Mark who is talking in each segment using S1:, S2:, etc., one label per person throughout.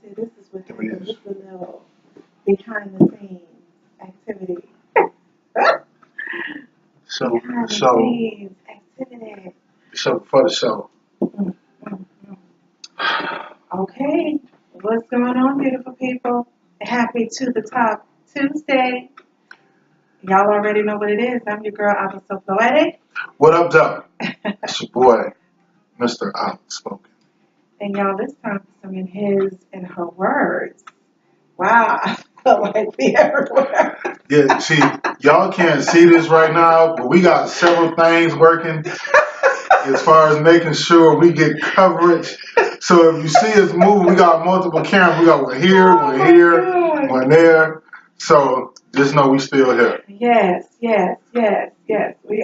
S1: see, this is what happens. This is a little behind the scenes activity. Behind the scenes activity.
S2: So for the show.
S1: Okay, what's going on, beautiful people? Happy to the Top Tuesday. Y'all already know what it is. I'm your girl, Abah SoFloetic.
S2: What up, though? It's your boy, Mr. Outspoken.
S1: And y'all, it's time for some in his and her words. Wow, I feel like we everywhere.
S2: Yeah, see, y'all can't see this right now, but we got several things working as far as making sure we get coverage. So if you see us moving, we got multiple cameras. We got one here, one here, one there. So just know we still here.
S1: Yes, we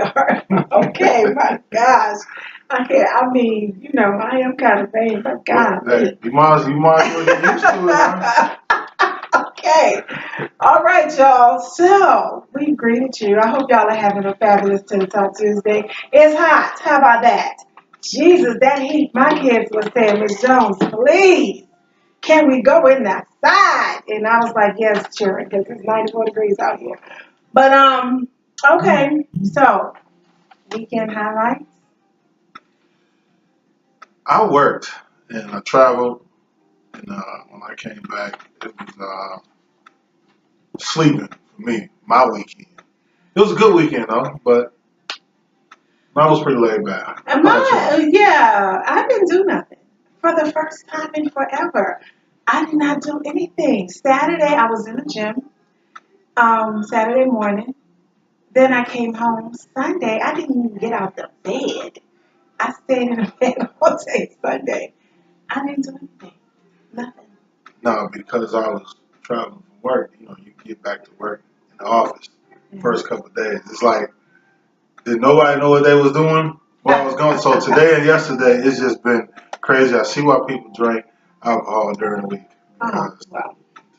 S1: are. Okay, my gosh. I mean, you know, I am kind of vain, but God.
S2: Hey, you might as well get used to it, huh?
S1: Okay. All right, y'all. So, we greeted you. I hope y'all are having a fabulous To the Top Tuesday. It's hot. How about that? Jesus, that heat. My kids were saying, Miss Jones, please, can we go in the side? And I was like, yes, sure, because it's 94 degrees out here. But, okay. So, weekend highlights.
S2: I worked and I traveled, and when I came back, it was sleeping for me, my weekend. It was a good weekend, though, but mine was pretty laid back.
S1: Yeah, I didn't do nothing. For the first time in forever, I did not do anything. Saturday, I was in the gym, Saturday morning. Then I came home Sunday. I didn't even get out the bed. I stayed in the bed all day Sunday. I didn't do anything. Nothing.
S2: No, because I was traveling from work, you know, you get back to work in the office first couple of days. It's like, did nobody know what they was doing while I was gone? So today and yesterday, it's just been crazy. I see why people drink alcohol during the week. Wow.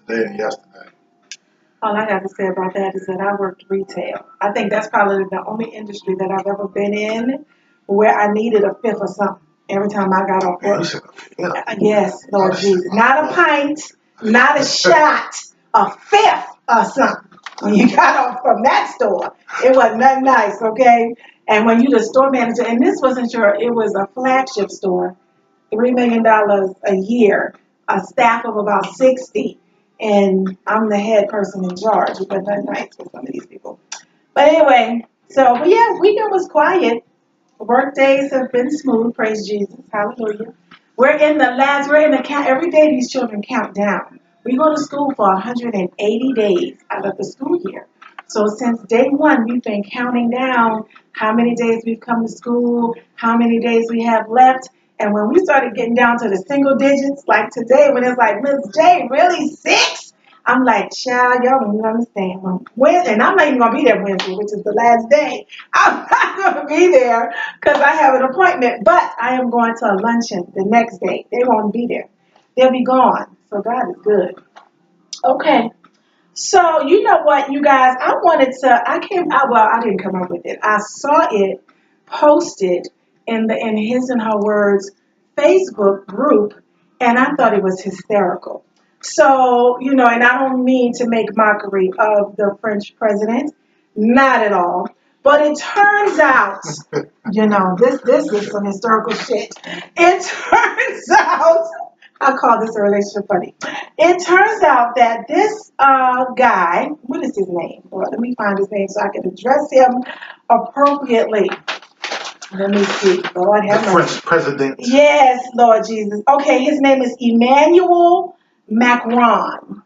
S2: Today and yesterday.
S1: All I got to say about that is that I worked retail. I think that's probably the only industry that I've ever been in where I needed a fifth or something every time I got off work. Yes, Lord Jesus. Not a pint, not a shot, a fifth or something. When you got off from that store, it was nothing nice, okay? And when you the store manager, and this wasn't it was a flagship store, $3 million a year, a staff of about 60, and I'm the head person in charge. It was nothing nice for some of these people. But anyway, but yeah, weekend was quiet. Work days have been smooth, praise Jesus, hallelujah. We're in the count. Every day these children count down. We go to school for 180 days out of the school year. So since day one, we've been counting down how many days we've come to school, how many days we have left. And when we started getting down to the single digits, like today, when it's like, Miss J, really 6? I'm like, child, y'all don't even understand. Wednesday, and I'm not even going to be there Wednesday, which is the last day. I'm not going to be there because I have an appointment. But I am going to a luncheon the next day. They won't be there. They'll be gone. So God is good. Okay. So you know what, you guys? I didn't come up with it. I saw it posted in his and her words Facebook group, and I thought it was hysterical. So, you know, and I don't mean to make mockery of the French president, not at all. But it turns out, you know, this is some historical shit. It turns out, I call this a relationship funny. It turns out that this guy, what is his name? Well, let me find his name so I can address him appropriately. Let me see. Lord have mercy.
S2: The French president.
S1: Yes, Lord Jesus. Okay, his name is Emmanuel Macron.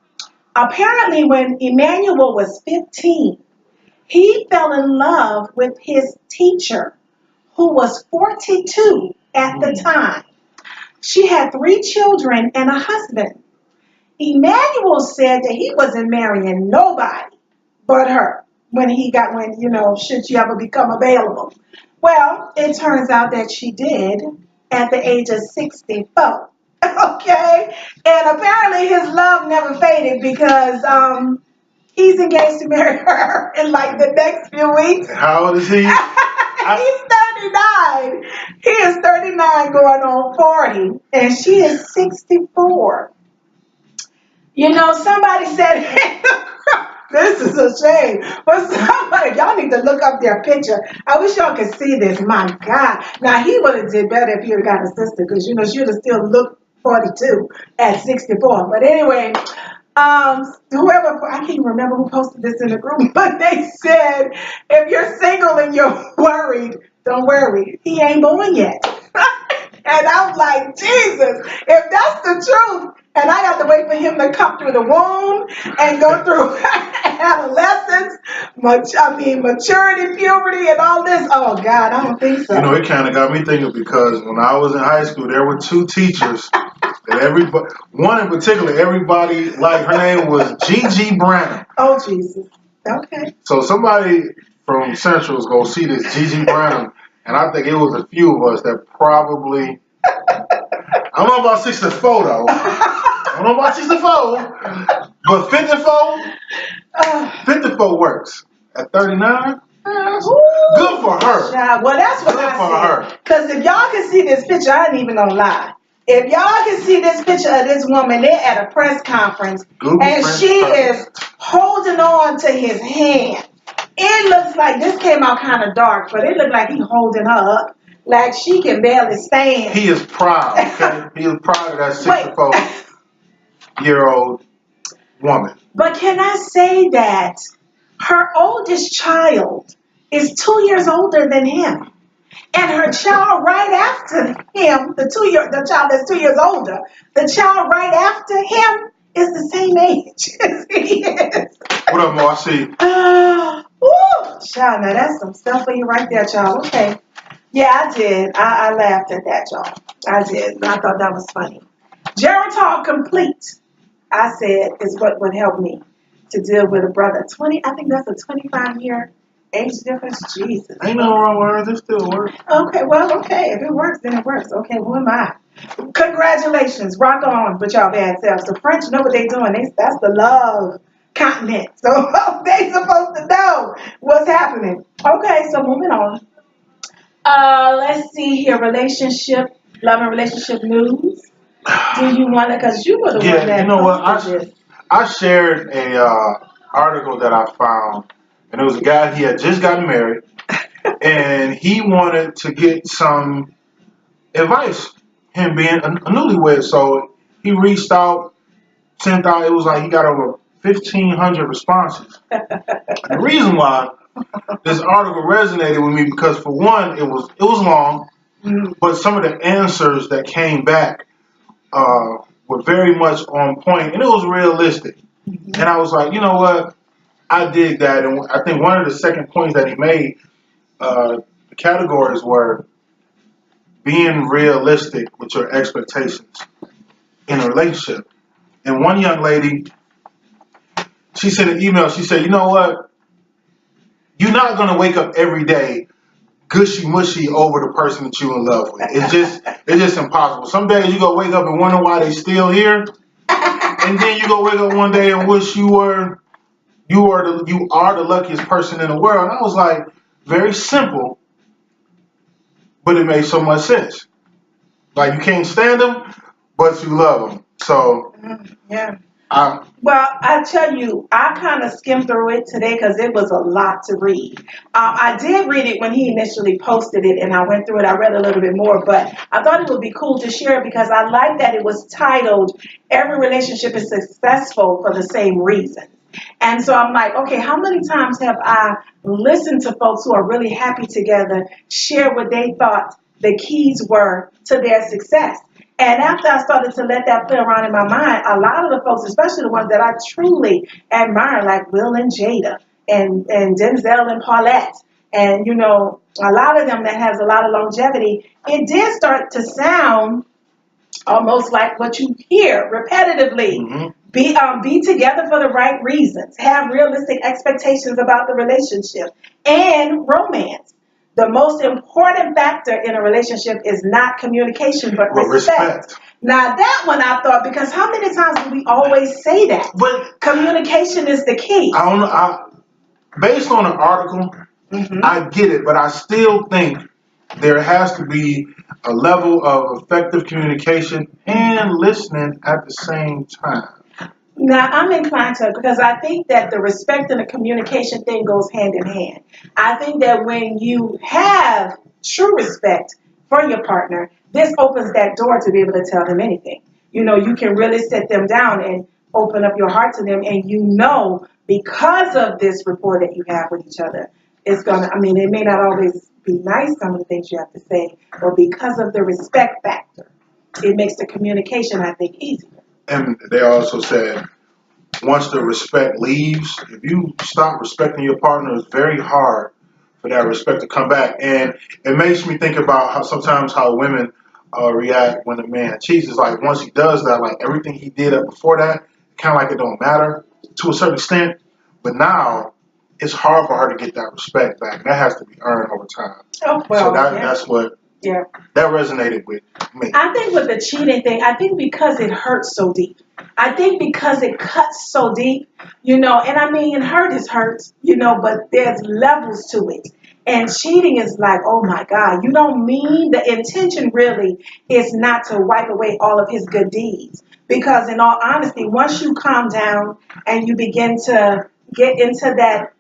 S1: Apparently, when Emmanuel was 15, he fell in love with his teacher, who was 42 at the time. She had 3 children and a husband. Emmanuel said that he wasn't marrying nobody but her should she ever become available. Well, it turns out that she did at the age of 64. Okay? And apparently his love never faded because he's engaged to marry her in like the next few weeks.
S2: How old is he?
S1: He's 39. He is 39 going on 40. And she is 64. You know, somebody said, this is a shame, but somebody, y'all need to look up their picture. I wish y'all could see this. My God. Now, he would have did better if he would have got a sister because, you know, she would have still looked 42 at 64. But anyway, whoever, I can't even remember who posted this in the group, but they said, if you're single and you're worried, don't worry. He ain't born yet. And I'm like, Jesus, if that's the truth, and I have to wait for him to come through the womb and go through adolescence, maturity, puberty, and all this. Oh God, I don't think so.
S2: You know, it kind of got me thinking because when I was in high school, there were two teachers that everybody, one in particular, everybody like her name was Gigi Branham.
S1: Oh Jesus. Okay.
S2: So somebody from Central is gonna see this Gigi Branham, and I think it was a few of us that probably. I don't know about 64 though. I don't know about 64, but 54 works. At 39, good for her.
S1: Child. Well, that's what
S2: good
S1: I
S2: for
S1: said. Because if y'all can see this picture, I ain't even gonna lie. If y'all can see this picture of this woman, they're at a press conference, and she is holding on to his hand. It looks like this came out kind of dark, but it looked like he's holding her up. Like she can barely stand.
S2: He is proud, okay? He is proud of that 64-year-old woman.
S1: But can I say that her oldest child is 2 years older than him? And her child right after him, the child that's 2 years older, the child right after him is the same age as he is.
S2: What up, Marcy?
S1: Child, now that's some stuff for you right there, child. Okay. Yeah, I did. I laughed at that, y'all. I did. I thought that was funny. Geritol Complete, I said, is what would help me to deal with a brother. I think that's a 25-year age difference. Jesus.
S2: Ain't nothing wrong with her. This still works.
S1: Okay, well, okay. If it works, then it works. Okay, who am I? Congratulations. Rock on with y'all bad selves. The French know what they're doing. That's the love continent. So they supposed to know what's happening. Okay, so moving on. Let's see here. Love and relationship news. Do you want to? Because you were the one that.
S2: You know what? I shared a article that I found, and it was a guy. He had just gotten married, and he wanted to get some advice. Him being a newlywed, so he reached out, sent out. It was like he got over 1,500 responses. And the reason why this article resonated with me because for one, it was long, but some of the answers that came back were very much on point, and it was realistic. And I was like, you know what? I dig that. And I think one of the second points that he made, the categories were being realistic with your expectations in a relationship. And one young lady, she sent an email. She said, you know what? You're not going to wake up every day gushy mushy over the person that you're in love with. It's just impossible. Some days you go wake up and wonder why they still here, and then you go wake up one day and wish you are the luckiest person in the world. And I was like, very simple, but it made so much sense. Like you can't stand them, but you love them. So
S1: yeah. Well, I tell you, I kind of skimmed through it today because it was a lot to read. I did read it when he initially posted it, and I went through it. I read a little bit more, but I thought it would be cool to share it because I like that it was titled, Every Relationship is Successful for the Same Reason. And so I'm like, okay, how many times have I listened to folks who are really happy together share what they thought the keys were to their success? And after I started to let that play around in my mind, a lot of the folks, especially the ones that I truly admire, like Will and Jada and Denzel and Paulette, and, you know, a lot of them that has a lot of longevity, it did start to sound almost like what you hear repetitively. Mm-hmm. Be together for the right reasons. Have realistic expectations about the relationship and romance. The most important factor in a relationship is not communication, but respect. Now, that one I thought, because how many times do we always say that? But communication is the key.
S2: I don't know. Based on an article, I get it, but I still think there has to be a level of effective communication and listening at the same time.
S1: Now, I'm inclined to, because I think that the respect and the communication thing goes hand in hand. I think that when you have true respect for your partner, this opens that door to be able to tell them anything. You can really sit them down and open up your heart to them, and because of this rapport that you have with each other, I mean, it may not always be nice, some of the things you have to say, but because of the respect factor, it makes the communication, I think, easier.
S2: And they also said, once the respect leaves, if you stop respecting your partner, it's very hard for that respect to come back. And it makes me think about how sometimes how women react when a man cheats. Is like once he does that, like everything he did up before that, kind of like it don't matter to a certain extent. But now it's hard for her to get that respect back. That has to be earned over time.
S1: Oh,
S2: So
S1: well, yeah.
S2: that's what
S1: Yeah.
S2: that resonated with me.
S1: I think with the cheating thing, I think because it hurts so deep. I think because it cuts so deep, and I mean, hurt is hurt, but there's levels to it. And cheating is like, oh my God, you don't mean the intention really is not to wipe away all of his good deeds. Because in all honesty, once you calm down and you begin to get into that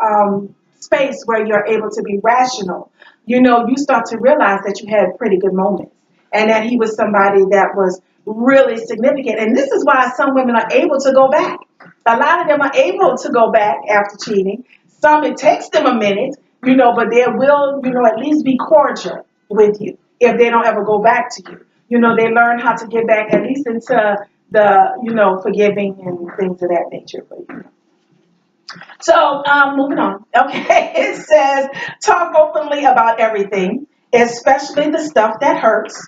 S1: space where you're able to be rational, you start to realize that you had pretty good moments and that he was somebody that was really significant. And this is why some women are able to go back. A lot of them are able to go back after cheating. Some, it takes them a minute, but they will, at least be cordial with you if they don't ever go back to you. They learn how to get back at least into the, forgiving and things of that nature for you. So, moving on. Okay, it says talk openly about everything, especially the stuff that hurts.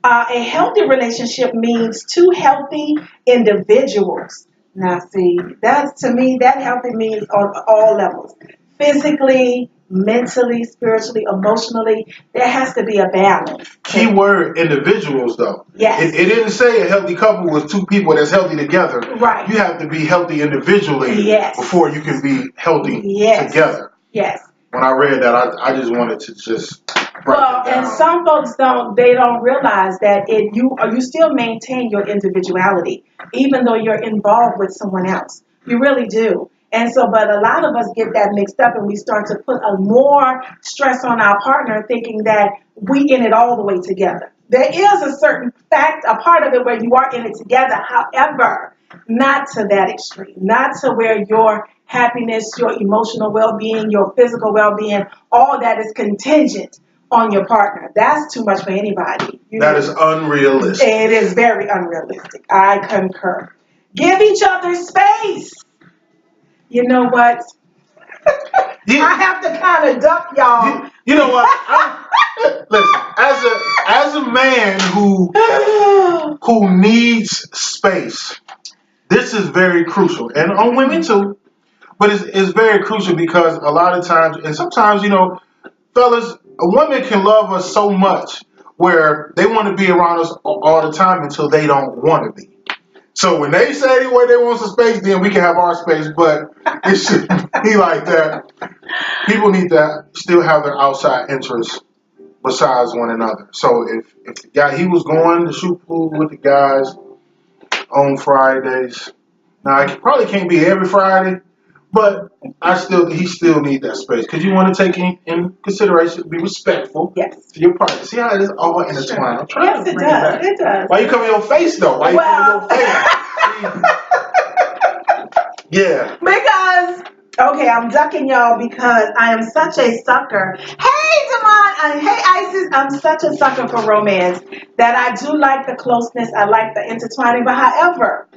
S1: A healthy relationship means two healthy individuals. Now, see, that's to me, that healthy means on all levels physically, mentally, spiritually, emotionally. There has to be a balance.
S2: Key word individuals, though.
S1: Yes.
S2: It didn't say a healthy couple was two people that's healthy together.
S1: Right.
S2: You have to be healthy individually before you can be healthy together.
S1: Yes.
S2: When I read that, I just wanted to just
S1: and some folks don't realize that you still maintain your individuality even though you're involved with someone else. You really do. And so, but a lot of us get that mixed up and we start to put a more stress on our partner thinking that we in it all the way together. There is a certain fact, a part of it where you are in it together. However, not to that extreme, not to where your happiness, your emotional well-being, your physical well-being, all that is contingent on your partner. That's too much for anybody.
S2: That is unrealistic.
S1: It is very unrealistic. I concur. Give each other space. You know what? I have to kind of duck y'all.
S2: You know what? Listen, as a man who needs space, this is very crucial, and on women too. But it's very crucial because a lot of times, and sometimes, fellas, a woman can love us so much where they want to be around us all the time until they don't want to be. So when they say where they want some space, then we can have our space, but it shouldn't be like that. People need to still have their outside interests besides one another. So if the guy, he was going to shoot pool with the guys on Fridays. Now, it probably can't be every Friday, but he still need that space because you want to take in consideration, be respectful to your partner. See how it is all intertwined.
S1: Sure. Yes, it does. It does.
S2: Why you cover your face though? Why you cover your face? Yeah.
S1: Because okay, I'm ducking y'all because I am such a sucker. Hey, Damon. Hey, Isis. I'm such a sucker for romance that I do like the closeness. I like the intertwining. But however,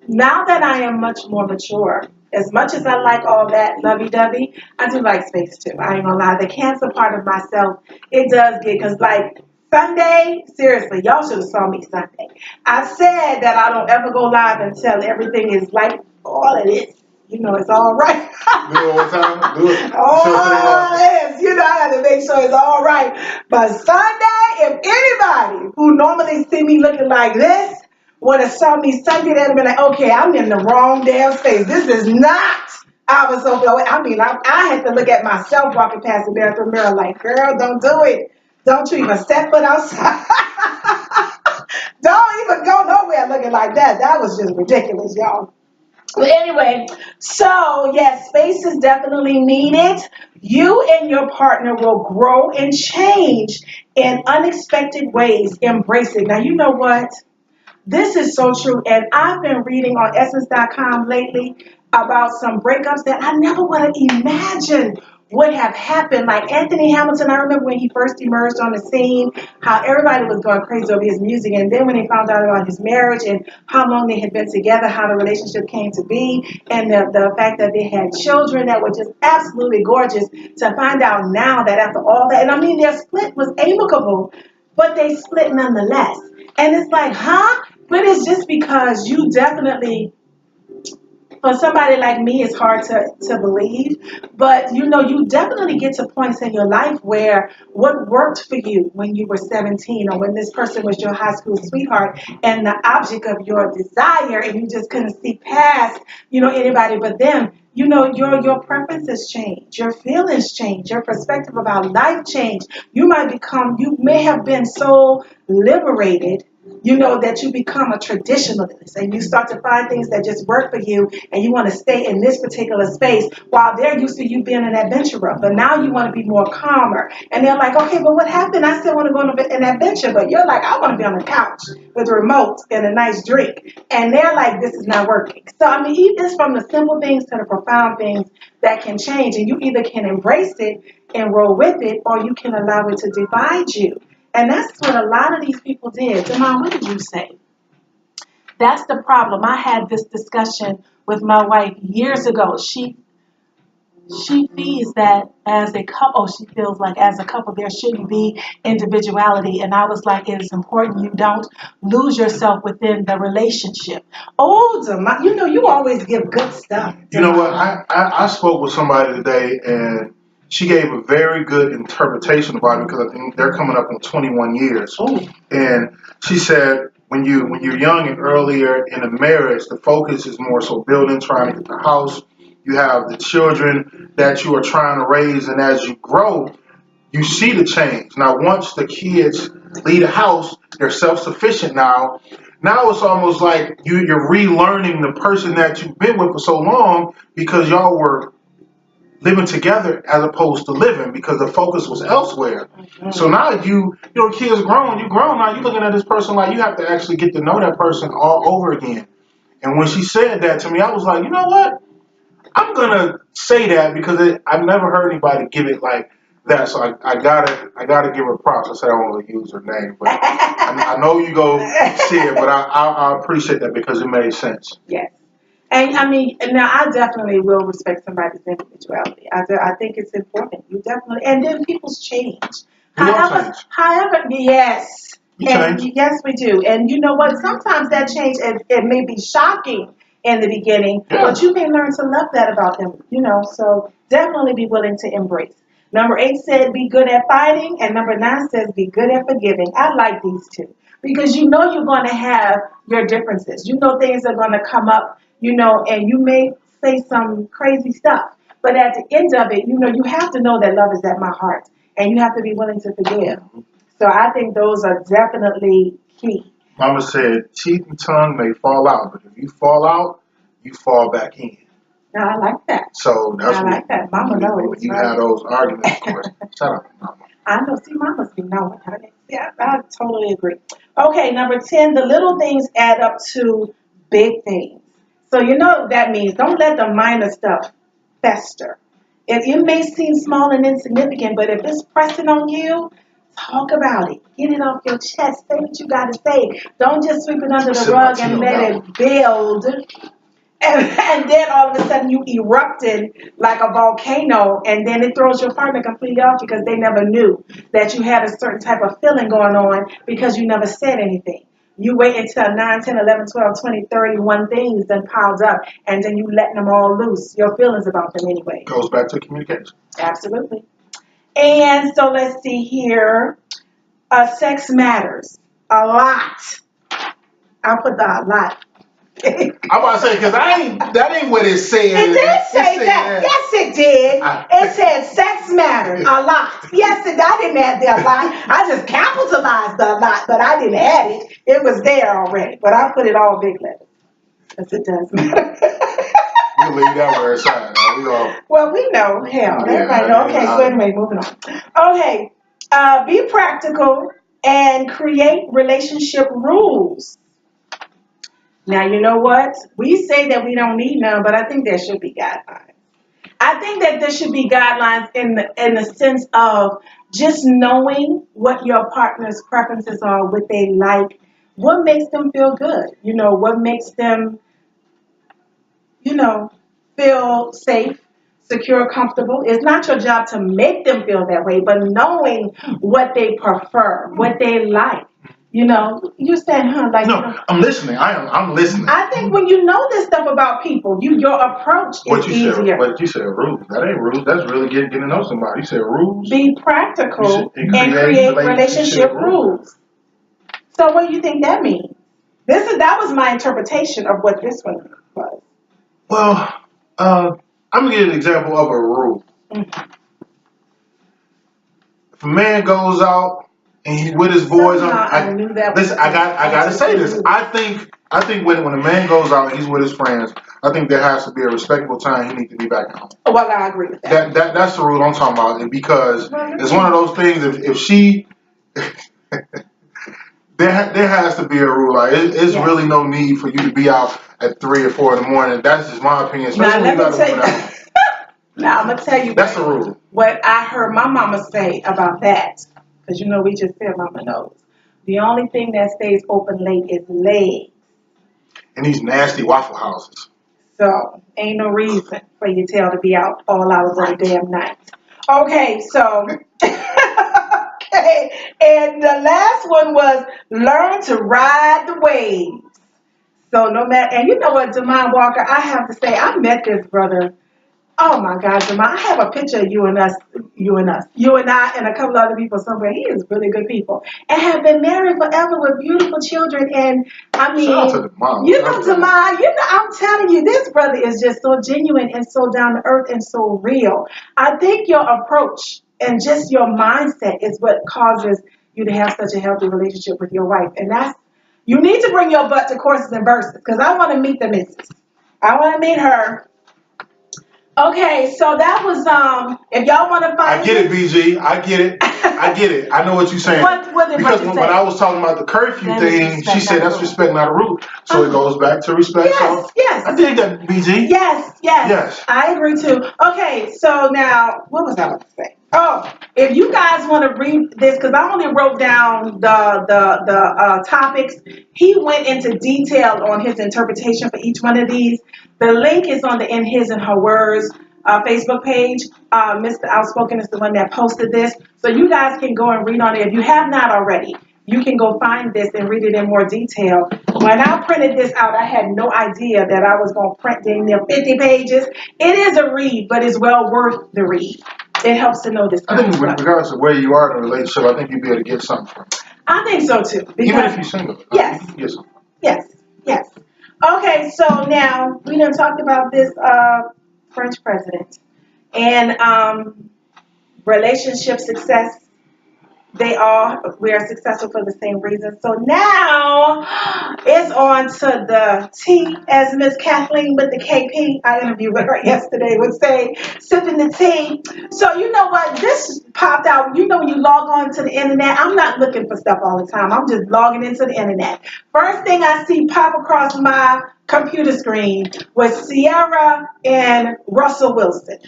S1: now that I am much more mature, as much as I like all that lovey-dovey, I do like space too. I ain't gonna lie. The cancer part of myself, it does get, because like Sunday, seriously, y'all should have saw me Sunday. I said that I don't ever go live until everything is like all it is. It's all right.
S2: Do it one time. Do it.
S1: Oh, yes. I have to make sure it's all right. But Sunday, if anybody who normally see me looking like this would have saw me Sunday, they'd have been like, okay, I'm in the wrong damn space. This is not Abah SoFloetic. I mean, I had to look at myself walking past the bathroom mirror like, girl, don't do it. Don't you even step foot outside. Don't even go nowhere looking like that. That was just ridiculous, y'all. But anyway, so yes, space is definitely needed. You and your partner will grow and change in unexpected ways. Embrace it. Now, you know what? This is so true. And I've been reading on Essence.com lately about some breakups that I never would have imagined would have happened. Like Anthony Hamilton, I remember when he first emerged on the scene, how everybody was going crazy over his music. And then when they found out about his marriage and how long they had been together, how the relationship came to be, and the fact that they had children that were just absolutely gorgeous, to find out now that after all that, and I mean, their split was amicable, but they split nonetheless. And it's like, huh? But it's just because you definitely, for somebody like me, it's hard to believe. But you know, you definitely get to points in your life where what worked for you when you were 17, or when this person was your high school sweetheart and the object of your desire, and you just couldn't see past, anybody but them. Your preferences change, your feelings change, your perspective about life change. You may have been so liberated, that you become a traditionalist and you start to find things that just work for you, and you want to stay in this particular space while they're used to you being an adventurer. But now you want to be more calmer. And they're like, okay, but what happened? I still want to go on an adventure. But you're like, I want to be on the couch with a remote and a nice drink. And they're like, this is not working. So, I mean, it's from the simple things to the profound things that can change. And you either can embrace it and roll with it, or you can allow it to divide you. And that's what a lot of these people did. Jamal, what did you say? That's the problem. I had this discussion with my wife years ago. She feels that as a couple, she feels like as a couple there shouldn't be individuality. And I was like, it is important you don't lose yourself within the relationship. Oh, Jamal, you always give good stuff.
S2: You know what? I spoke with somebody today, and she gave a very good interpretation about it, because I think they're coming up on 21 years.
S1: Ooh.
S2: And she said, when you're young and earlier in a marriage, the focus is more so building, trying to get the house. You have the children that you are trying to raise, and as you grow, you see the change. Now, once the kids leave the house, they're self-sufficient now. Now it's almost like you're relearning the person that you've been with for so long, because y'all were living together as opposed to living, because the focus was elsewhere. Mm-hmm. So now kids grown, you grown now, you're looking at this person like you have to actually get to know that person all over again. And when she said that to me, I was like, you know what? I'm gonna say that because I've never heard anybody give it like that. So I gotta give her props. I said I won't use her name, but I know you go see it, but I appreciate that because it made sense.
S1: Yes. And I mean, now I definitely will respect somebody's individuality. I think it's important. You definitely, and then people's change. However, yes. Yes, we do. And you know what? Sometimes that change, it may be shocking in the beginning, but you may learn to love that about them, so definitely be willing to embrace. Number 8 said be good at fighting, and number 9 says be good at forgiving. I like these two because you're going to have your differences. Things are going to come up, and you may say some crazy stuff, but at the end of it, you have to know that love is at my heart, and you have to be willing to forgive. So I think those are definitely key.
S2: Mama said, cheek and tongue may fall out, but if you fall out, you fall back in.
S1: No, I like that.
S2: So that's
S1: like that. Mama knows.
S2: When you have those arguments, of course. Shut up, Mama.
S1: I know. See, Mama's be knowing, honey. Yeah, I totally agree. Okay, number 10, the little things add up to big things. So what that means. Don't let the minor stuff fester. It may seem small and insignificant, but if it's pressing on you, talk about it. Get it off your chest. Say what you got to say. Don't just sweep it under the rug and let it build. And then all of a sudden you erupted like a volcano, and then it throws your partner completely off because they never knew that you had a certain type of feeling going on because you never said anything. You wait until 9, 10, 11, 12, 20, 31 things then piled up, and then you letting them all loose. Your feelings about them anyway.
S2: Goes back to communication.
S1: Absolutely. And so let's see here. Sex matters a lot. I'll put the a lot.
S2: I'm about to say, because that ain't what it said.
S1: It did say that. Yes, it did. It said sex matters a lot. Yes, I didn't add the a lot. I just capitalized the a lot, but I didn't add it. It was there already, but I put it all big letters because it does matter.
S2: we'll leave that where it's at. We all.
S1: Well, we know. Hell, everybody know. Okay, so anyway, moving on. Okay, be practical and create relationship rules. Now, you know what? We say that we don't need none, but I think there should be guidelines. I think that there should be guidelines in the sense of just knowing what your partner's preferences are, what they like, what makes them feel good. You know, what makes them, you know, feel safe, secure, comfortable. It's not your job to make them feel that way, but knowing what they prefer, what they like. You know, you're saying, huh? Like,
S2: no,
S1: you know,
S2: I'm listening. I'm listening.
S1: I think when you know this stuff about people, your approach is easier.
S2: But you said rules. That ain't rules. That's really getting to know somebody. You said rules.
S1: Be practical and create relationship rules. So what do you think that means? That was my interpretation of what this one was.
S2: Well, I'm gonna give you an example of a rule.
S1: Mm-hmm.
S2: If a man goes out and he's with his boys,
S1: I knew that.
S2: Listen, I gotta say this. I think when a man goes out and he's with his friends, I think there has to be a respectable time he needs to be back at home.
S1: Well, I agree with that.
S2: That's the rule I'm talking about, and because it's one of those things. If she there has to be a rule. Like it's really no need for you to be out at 3 or 4 in the morning. That's just my opinion. Especially when you got a woman out.
S1: Now I'm gonna tell you.
S2: That's the rule.
S1: What I heard my mama say about that, because you know we just said mama knows. The only thing that stays open late is legs.
S2: And these nasty Waffle Houses.
S1: So ain't no reason for your tail to be out all hours of the damn night. Okay, so okay, and the last one was learn to ride the waves. So no matter, and you know what, Demond Walker, I have to say, I met this brother. Oh my God, Demond, I have a picture of you and I, and a couple other people somewhere. He is really good people, and have been married forever with beautiful children. And I mean,
S2: shout out to Demond.
S1: You know, Demond, I'm telling you, this brother is just so genuine and so down to earth and so real. I think your approach and just your mindset is what causes you to have such a healthy relationship with your wife, and that's. You need to bring your butt to Courses and Verses because I want to meet the missus. I want to meet her. Okay, so that was if y'all want to find.
S2: I get it, BG. I get it. I know what you're saying. Because when I was talking about the curfew thing, she said that's respect, not a rule. So it goes back to respect.
S1: Yes.
S2: I dig that, BG.
S1: Yes. I agree too. Okay, so now what was I about to say? Oh, if you guys want to read this, because I only wrote down the topics. He went into detail on his interpretation for each one of these. The link is on the In His and Her Words Facebook page. Mr. Outspoken is the one that posted this. So you guys can go and read on it. If you have not already, you can go find this and read it in more detail. When I printed this out, I had no idea that I was going to print in there 50 pages. It is a read, but it's well worth the read. It helps to know this.
S2: I think regardless of where you are in a relationship, I think you'd be able to get something from it.
S1: I think so too.
S2: Even if you're single.
S1: Yes.
S2: You can get something.
S1: Yes. Okay, so now we done talked about this French president and relationship success. We are successful for the same reason. So now it's on to the T, as Miss Kathleen with the KP. I interviewed with her yesterday, would say, sipping the tea. So you know what? This popped out. You know when you log on to the internet, I'm not looking for stuff all the time. I'm just logging into the internet. First thing I see pop across my computer screen was Sierra and Russell Wilson.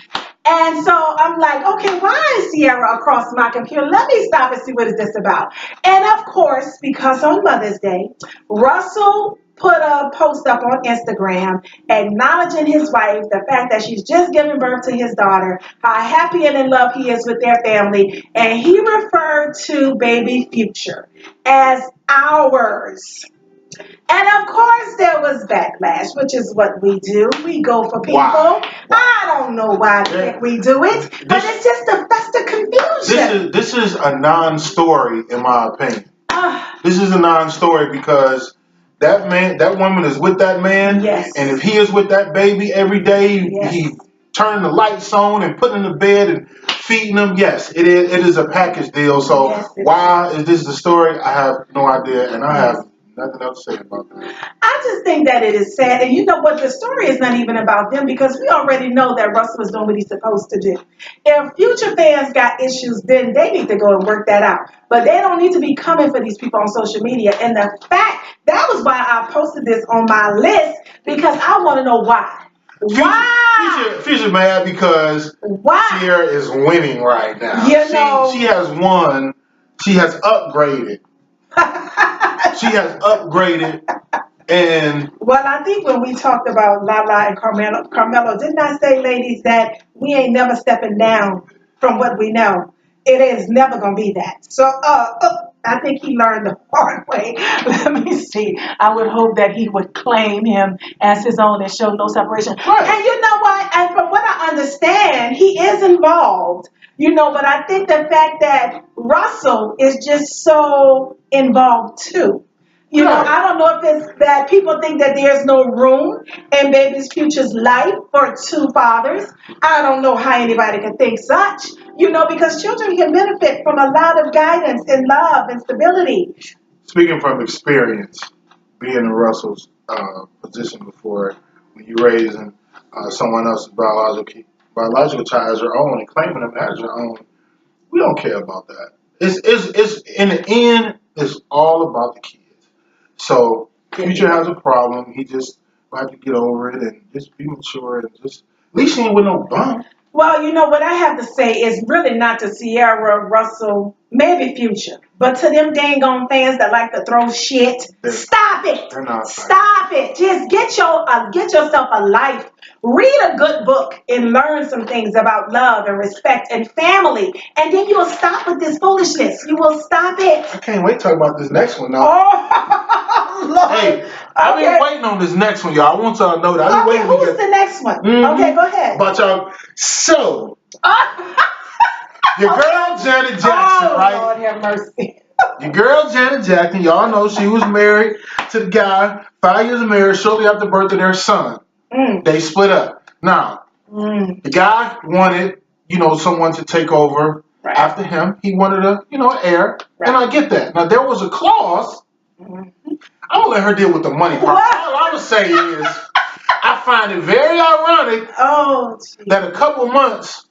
S1: And so I'm like, okay, why is Sierra across my computer? Let me stop and see what is this about. And of course, because on Mother's Day, Russell put a post up on Instagram acknowledging his wife, the fact that she's just given birth to his daughter, how happy and in love he is with their family. And he referred to baby Future as ours. And of course there was backlash, which is what we do. We go for people. Wow. I don't know why we do it, but it's just that's the confusion.
S2: This is a non-story, in my opinion. This is a non-story because that woman is with that man,
S1: yes.
S2: And if he is with that baby every day, yes. He turning the lights on and putting in the bed and feeding them. Yes, it is a package deal. So yes, why is this the story? I have no idea, and I have Nothing else to say about that.
S1: I just think that it is sad. And you know what? The story is not even about them because we already know that Russell is doing what he's supposed to do. If future fans got issues, then they need to go and work that out. But they don't need to be coming for these people on social media. And the fact, that was why I posted this on my list because I want to know why. Why?
S2: Future mad because
S1: Why?
S2: Sierra is winning right now.
S1: You know.
S2: She has won. She has upgraded. She has upgraded. And
S1: well, I think when we talked about Lala and Carmelo, didn't I say, ladies, that we ain't never stepping down from what we know? It is never gonna be that. So, I think he learned the hard way. Let me see. I would hope that he would claim him as his own and show no separation.
S2: Right.
S1: And you know what? And from what I understand, he is involved. You know, but I think the fact that Russell is just so involved too. You know, I don't know if it's that people think that there's no room in baby's future's life for two fathers. I don't know how anybody can think such, you know, because children can benefit from a lot of guidance and love and stability.
S2: Speaking from experience, being in Russell's position before, when you're raising someone else's biological child as your own and claiming them as your own, we don't care about that. It's in the end, it's all about the kids. So Future has a problem. He just have to get over it and just be mature and just at least he ain't with no bum.
S1: Well, you know what I have to say is really not to Sierra, Russell, maybe Future, but to them dang on fans that like to throw shit. Stop it! Stop it! Just get yourself a life. Read a good book and learn some things about love and respect and family, and then you will stop with this foolishness. You will stop it.
S2: I can't wait to talk about this next one now.
S1: Oh, Lord.
S2: Hey, I've been waiting on this next one, y'all. I want y'all to know that.
S1: Okay, who's the next one? Okay, go ahead.
S2: About y'all. So, your girl Janet Jackson, right?
S1: Oh, Lord have mercy.
S2: Your girl Janet Jackson, y'all know she was married to the guy, 5 years of marriage, shortly after the birth of their son. They split up. Now, the guy wanted, someone to take over after him. He wanted an heir. Right. And I get that. Now, there was a clause. I'm going to let her deal with the money part. All I would say is, I find it very ironic that a couple months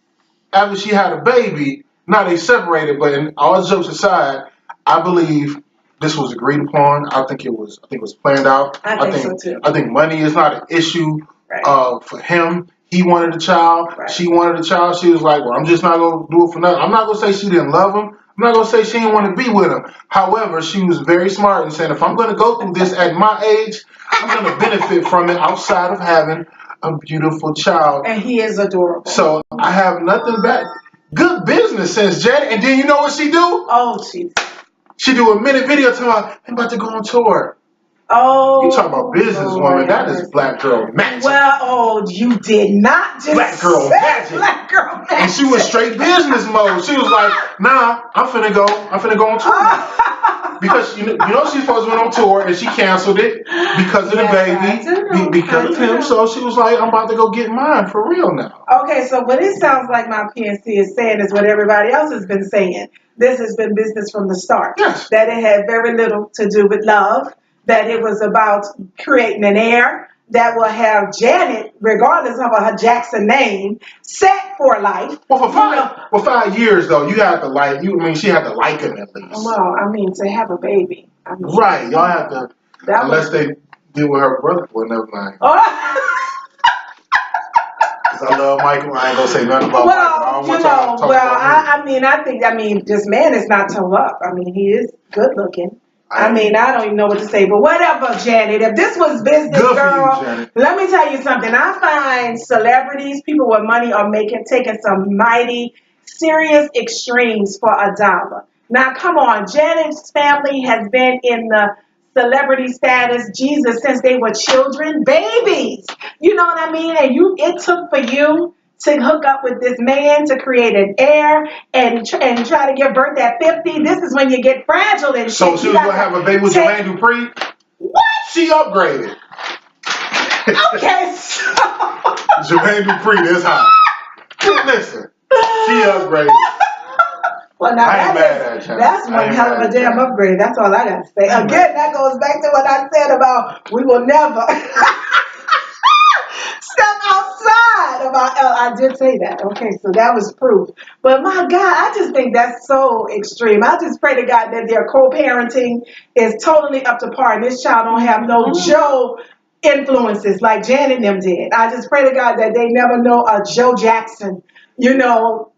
S2: after she had a baby, now they separated, but in all jokes aside, I believe this was agreed upon. I think it was planned out.
S1: I think so too.
S2: I think money is not an issue for him. He wanted a child. Right. She wanted a child. She was like, well, I'm just not going to do it for nothing. I'm not going to say she didn't love him. I'm not going to say she didn't want to be with him. However, she was very smart and said, if I'm going to go through this at my age, I'm going to benefit from it outside of having a beautiful child.
S1: And he is adorable.
S2: So I have nothing back. Good business sense, Janet. And then you know what she do?
S1: Oh, jeez.
S2: She do a minute video talking about, I'm about to go on tour.
S1: Oh.
S2: You talk about businesswoman. That is black girl magic.
S1: Well, you did not just
S2: black girl magic.
S1: Black girl magic.
S2: And she was straight business mode. She was like, nah, I'm finna go on tour now. Because you know she's supposed to be on tour and she canceled it because of the baby. Because of him. So she was like, I'm about to go get mine for real now.
S1: Okay, so what it sounds like my PNC is saying is what everybody else has been saying. This has been business from the start.
S2: Yes.
S1: That it had very little to do with love. That it was about creating an heir that will have Janet, regardless of her Jackson name, set for life.
S2: Well, for 5 years though, you had to like. She had to like him at least.
S1: Well, to have a baby.
S2: Right, y'all have to. Unless they deal with her brother for never mind. Because I love Michael. I ain't gonna say nothing about Michael.
S1: I think this man is not toe up. He is good looking. I don't even know what to say, but whatever, Janet. If this was business, girl, let me tell you something. I find celebrities, people with money, are taking some mighty, serious extremes for $1. Now, come on. Janet's family has been in the celebrity status, Jesus, since they were children, babies. You know what I mean? And it took for you to hook up with this man to create an heir and try to give birth at 50. This is when you get fragile and shit.
S2: So she was going to have a baby with Jermaine Dupri?
S1: What?
S2: She upgraded.
S1: Okay, so.
S2: Jermaine Dupri is hot. Listen, she upgraded.
S1: Well, now
S2: I ain't mad at you.
S1: that's one hell of a damn upgrade. That's all I got to say. Again, that goes back to what I said about we will never step outside of our. I did say that. Okay, so that was proof. But my God, I just think that's so extreme. I just pray to God that their co-parenting is totally up to par. And this child don't have no Joe influences like Janet and them did. I just pray to God that they never know a Joe Jackson, you know,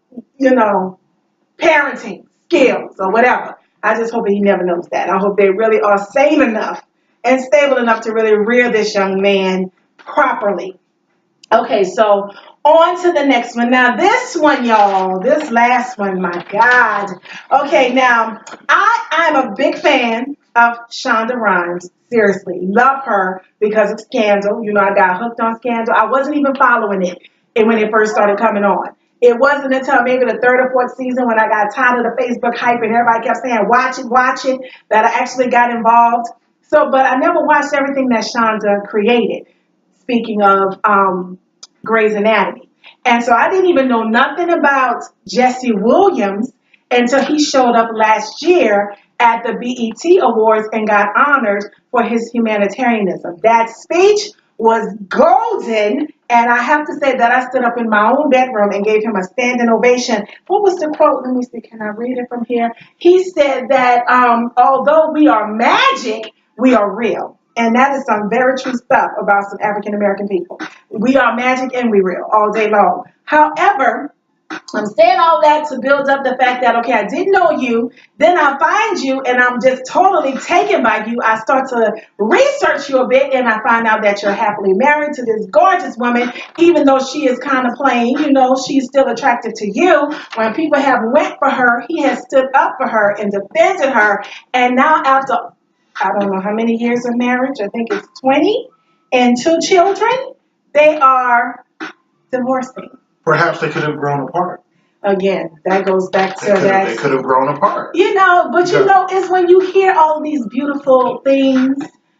S1: parenting skills or whatever. I just hope he never knows that. I hope they really are sane enough and stable enough to really rear this young man properly. Okay, so on to the next one. Now, this one, y'all, this last one, my God. Okay, now, I'm a big fan of Shonda Rhimes. Seriously, love her because of Scandal. You know, I got hooked on Scandal. I wasn't even following it when it first started coming on. It wasn't until maybe the third or fourth season when I got tired of the Facebook hype and everybody kept saying, watch it, that I actually got involved. So, but I never watched everything that Shonda created. Speaking of Grey's Anatomy. And so I didn't even know nothing about Jesse Williams until he showed up last year at the BET Awards and got honored for his humanitarianism. That speech was golden, and I have to say that I stood up in my own bedroom and gave him a standing ovation. What was the quote? Let me see. Can I read it from here? He said that although we are magic, we are real. And that is some very true stuff about some African American people. We are magic and we real all day long. However, I'm saying all that to build up the fact that, okay, I didn't know you, then I find you and I'm just totally taken by you. I start to research you a bit and I find out that you're happily married to this gorgeous woman, even though she is kind of plain, she's still attractive to you. When people have went for her, he has stood up for her and defended her. And now after, I don't know how many years of marriage, I think it's 20 and 2 children, they are divorcing.
S2: Perhaps they could have grown apart.
S1: Again, that goes back to that.
S2: They could have grown apart.
S1: It's when you hear all these beautiful things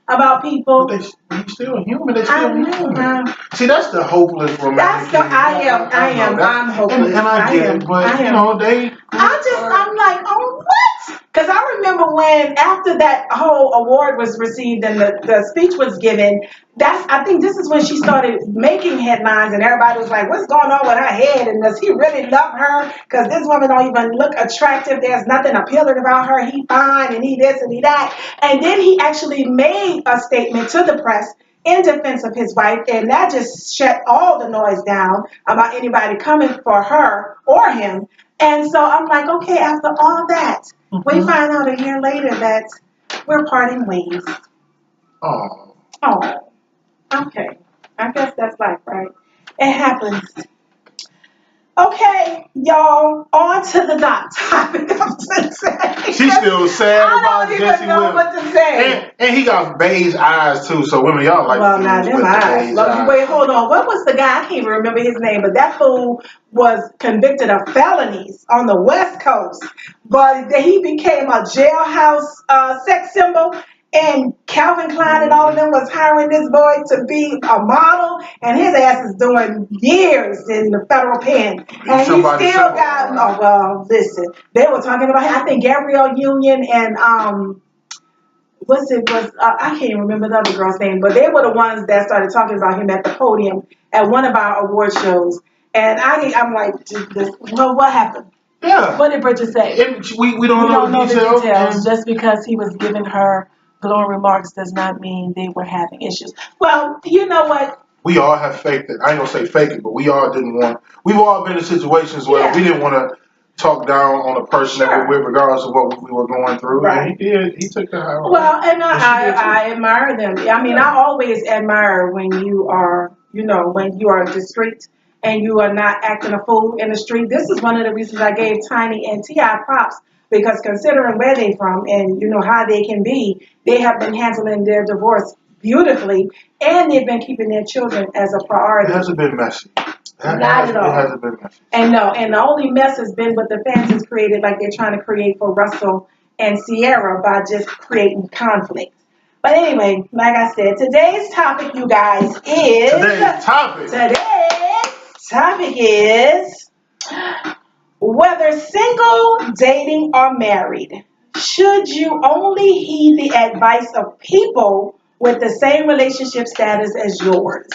S1: about people.
S2: But they're still human. They're still human. See, that's the hopeless romantic.
S1: I'm hopeless.
S2: And I get it, but
S1: I'm like, oh, what? Because I remember when after that whole award was received and the speech was given, I think this is when she started making headlines and everybody was like, what's going on with her head? And does he really love her? Because this woman don't even look attractive. There's nothing appealing about her. He fine and he this and he that. And then he actually made a statement to the press in defense of his wife, and that just shut all the noise down about anybody coming for her or him. And so I'm like, okay, after all that, we find out a year later that we're parting ways.
S2: Oh.
S1: Okay. I guess that's life, right? It happens. Okay, y'all, on to the topic of today.
S2: She's still sad about Jesse Williams.
S1: I don't even know what to say.
S2: And he got beige eyes, too, so women, y'all like
S1: well, now them eyes. Wait, hold on. What was the guy? I can't even remember his name, but that fool was convicted of felonies on the West Coast. But he became a jailhouse sex symbol. And Calvin Klein and all of them was hiring this boy to be a model, and his ass is doing years in the federal pen. And he still got, listen, they were talking about, I think Gabrielle Union and, I can't even remember the other girl's name, but they were the ones that started talking about him at the podium at one of our award shows. And I'm like, what happened?
S2: Yeah.
S1: What did Bridget say?
S2: We don't know the details.
S1: Just because he was giving her glowing remarks does not mean they were having issues. Well, you know what?
S2: We all have faked it. I ain't gonna say fake it, but we've all been in situations where we didn't want to talk down on a person that we're with, regardless of what we were going through.
S1: Right.
S2: And he did. He took the high road.
S1: Well, and I admire them. I mean, I always admire when you are, when you are discreet and you are not acting a fool in the street. This is one of the reasons I gave Tiny and T.I. props. Because considering where they're from and how they can be, they have been handling their divorce beautifully, and they've been keeping their children as a priority.
S2: It hasn't been messy.
S1: Not at all.
S2: It hasn't been messy.
S1: And the only mess has been what the fans has created, like they're trying to create for Russell and Sierra by just creating conflict. But anyway, like I said, today's topic, you guys, is...
S2: Today's topic is...
S1: Whether single, dating, or married, should you only heed the advice of people with the same relationship status as yours?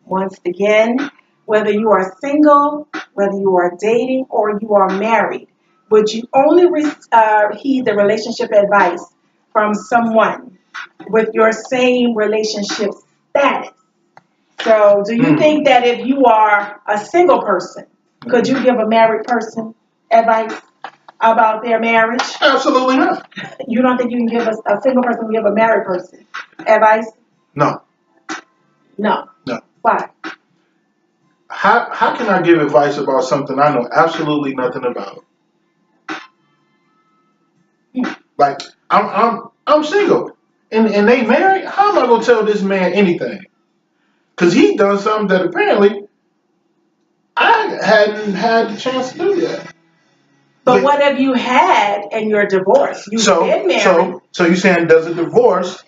S1: Once again, whether you are single, whether you are dating, or you are married, would you only heed the relationship advice from someone with your same relationship status? So, do you think that if you are a single person, could you give a married person advice about their marriage?
S2: Absolutely not.
S1: You don't think you can give a single person give a married person advice?
S2: No.
S1: No.
S2: No.
S1: Why?
S2: How can I give advice about something I know absolutely nothing about? Like I'm single and they married. How am I gonna tell this man anything? Because he done something that apparently I hadn't had the chance to do yet.
S1: But what have you had and you're divorced? You've been married.
S2: So you're saying does a divorce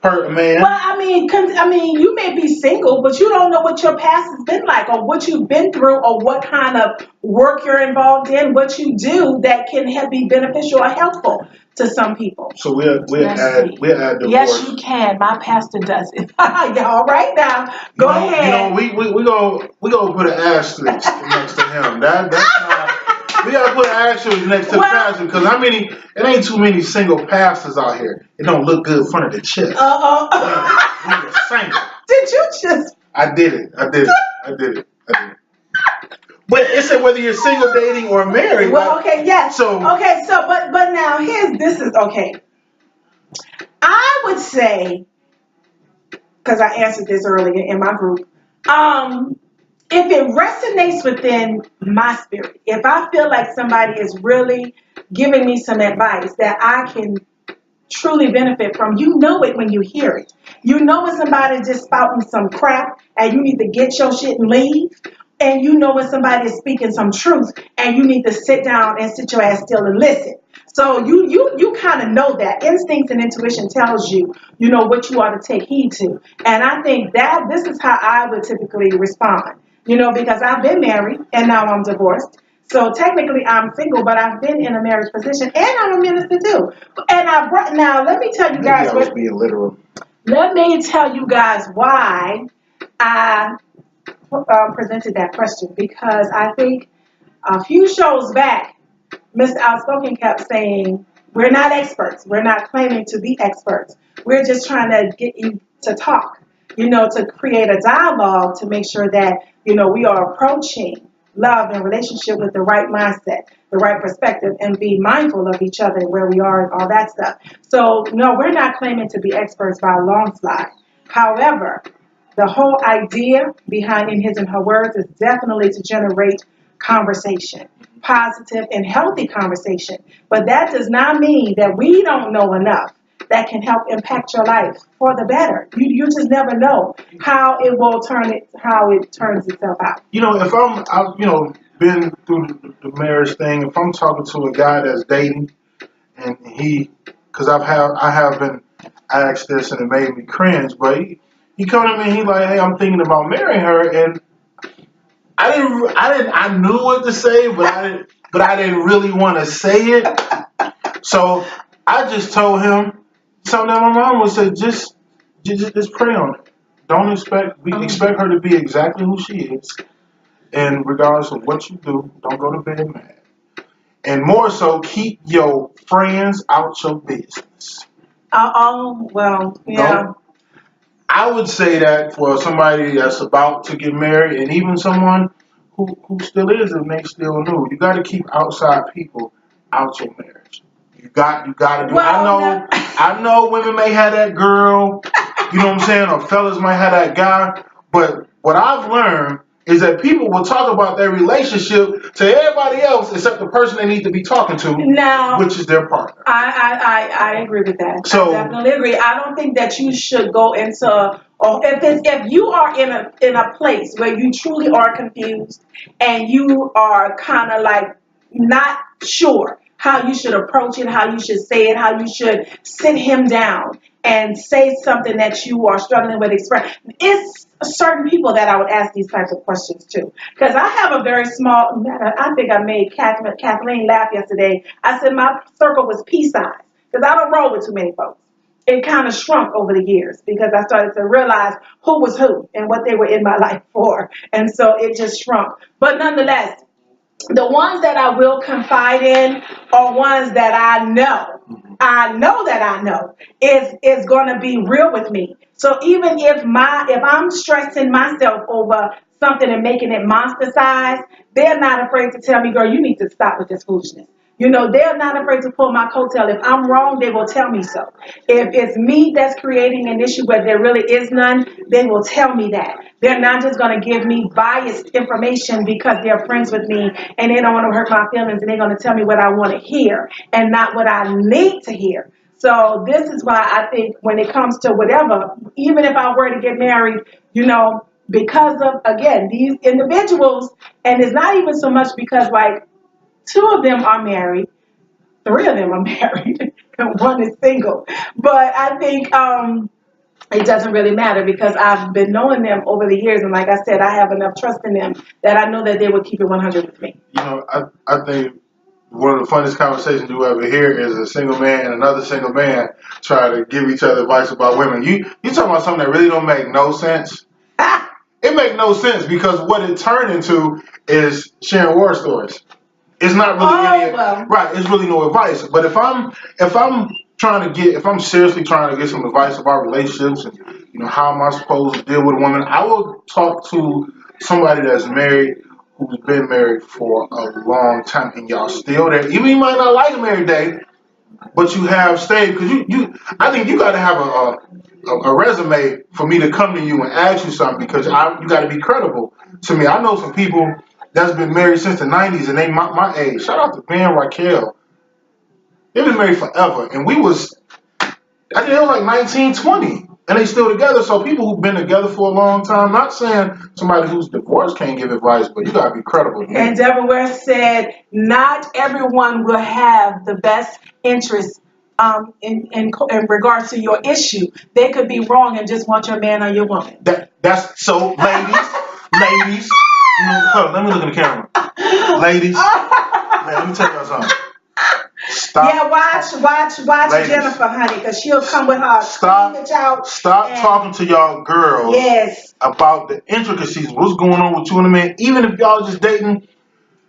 S2: hurt a man?
S1: Well, I mean, you may be single, but you don't know what your past has been like, or what you've been through, or what kind of work you're involved in, what you do that can be beneficial or helpful to some people.
S2: So we'll add divorce.
S1: Yes, you can. My pastor does it. All right now, go ahead.
S2: We gonna put an asterisk next to him. That's not. We gotta put an asterisk next to the pastor because it ain't too many single pastors out here. It don't look good in front of the chest. We single.
S1: Did you just?
S2: I did it. But it said whether you're single, dating, or married.
S1: Well, okay, yes. But now this is okay. I would say, because I answered this earlier in my group, if it resonates within my spirit, if I feel like somebody is really giving me some advice that I can truly benefit from, you know it when you hear it. You know when somebody's just spouting some crap and you need to get your shit and leave. And you know when somebody is speaking some truth and you need to sit down and sit your ass still and listen. So you kind of know that. Instincts and intuition tells you, you know, what you ought to take heed to. And I think that this is how I would typically respond. You know, because I've been married and now I'm divorced. So technically I'm single, but I've been in a marriage position and I'm a minister too. And now let me tell you guys.
S2: I was being literal.
S1: Let me tell you guys why I presented that question, because I think a few shows back, Mr. Outspoken kept saying, we're not experts. We're not claiming to be experts. We're just trying to get you to talk, you know, to create a dialogue to make sure that, you know, we are approaching love and relationship with the right mindset, the right perspective, and be mindful of each other, where we are, and all that stuff. So, no, we're not claiming to be experts by a long slide. However, the whole idea behind In His and Her Words is definitely to generate conversation, positive and healthy conversation. But that does not mean that we don't know enough that can help impact your life for the better. You just never know how it turns itself out.
S2: You know, if I've been through the marriage thing, if I'm talking to a guy that's dating and because I have been asked this and it made me cringe, but he come to me, he like, hey, I'm thinking about marrying her, and I knew what to say, but I didn't really want to say it. So I just told him something that my mom would say, just pray on it. Don't expect her to be exactly who she is. And regardless of what you do, don't go to bed mad. And more so, keep your friends out your business.
S1: Well, yeah.
S2: I would say that for somebody that's about to get married, and even someone who still is and they still new, you got to keep outside people out your marriage. You got to do.
S1: Well,
S2: I know women may have that girl, you know what I'm saying, or fellas might have that guy. But what I've learned is that people will talk about their relationship to everybody else except the person they need to be talking to, which is their partner.
S1: I agree with that. So, I definitely agree. I don't think that you should go into, or if you are in a place where you truly are confused and you are kind of like not sure how you should approach it, how you should say it, how you should sit him down and say something that you are struggling with express. It's certain people that I would ask these types of questions to. Because I have a very small, I think I made Kathleen laugh yesterday. I said my circle was pea-sized because I don't roll with too many folks. It kind of shrunk over the years because I started to realize who was who and what they were in my life for. And so it just shrunk. But nonetheless, the ones that I will confide in are ones that I know that I know is going to be real with me. So even if I'm stressing myself over something and making it monster size, they're not afraid to tell me, girl, you need to stop with this foolishness. They're not afraid to pull my coattail. If I'm wrong, they will tell me so. If it's me that's creating an issue where there really is none, they will tell me that. They're not just going to give me biased information because they're friends with me and they don't want to hurt my feelings and they're going to tell me what I want to hear and not what I need to hear. So this is why I think when it comes to whatever, even if I were to get married, because of, again, these individuals, and it's not even so much because, like, 2 of them are married, 3 of them are married, and 1 is single. But I think it doesn't really matter because I've been knowing them over the years, and like I said, I have enough trust in them that I know that they would keep it 100 with me.
S2: I think one of the funniest conversations you ever hear is a single man and another single man try to give each other advice about women. You talking about something that really don't make no sense. It make no sense because what it turned into is sharing war stories. It's not really right. It's really no advice. But if I'm seriously trying to get some advice about relationships and how am I supposed to deal with a woman, I will talk to somebody that's married who's been married for a long time and y'all still there. Even you might not like him every day, but you have stayed because I think you got to have a resume for me to come to you and ask you something because you got to be credible to me. I know some people that's been married since the 90s and they my age. Shout out to Ben and Raquel. They've been married forever. And I think it was like 19, 20. And they still together. So people who've been together for a long time, not saying somebody who's divorced can't give advice, but you got to be credible.
S1: And Deborah Ware said, not everyone will have the best interest in regards to your issue. They could be wrong and just want your man or your woman.
S2: That's so, ladies, hold on, let me look in the camera. Ladies, let me tell you something. Stop.
S1: Yeah, watch ladies. Jennifer, honey, because she'll come with her.
S2: Stop talking to y'all girls about the intricacies. What's going on with you and the man? Even if y'all just dating.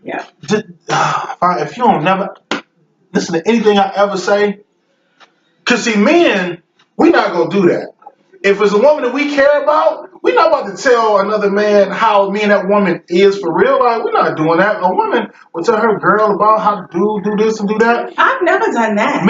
S1: Yeah.
S2: If you don't never listen to anything I ever say, because see, men, we not gonna do that. If it's a woman that we care about, we're not about to tell another man how me and that woman is for real. Like, we're not doing that. A woman will tell her girl about how to do this and do that.
S1: I've never done that.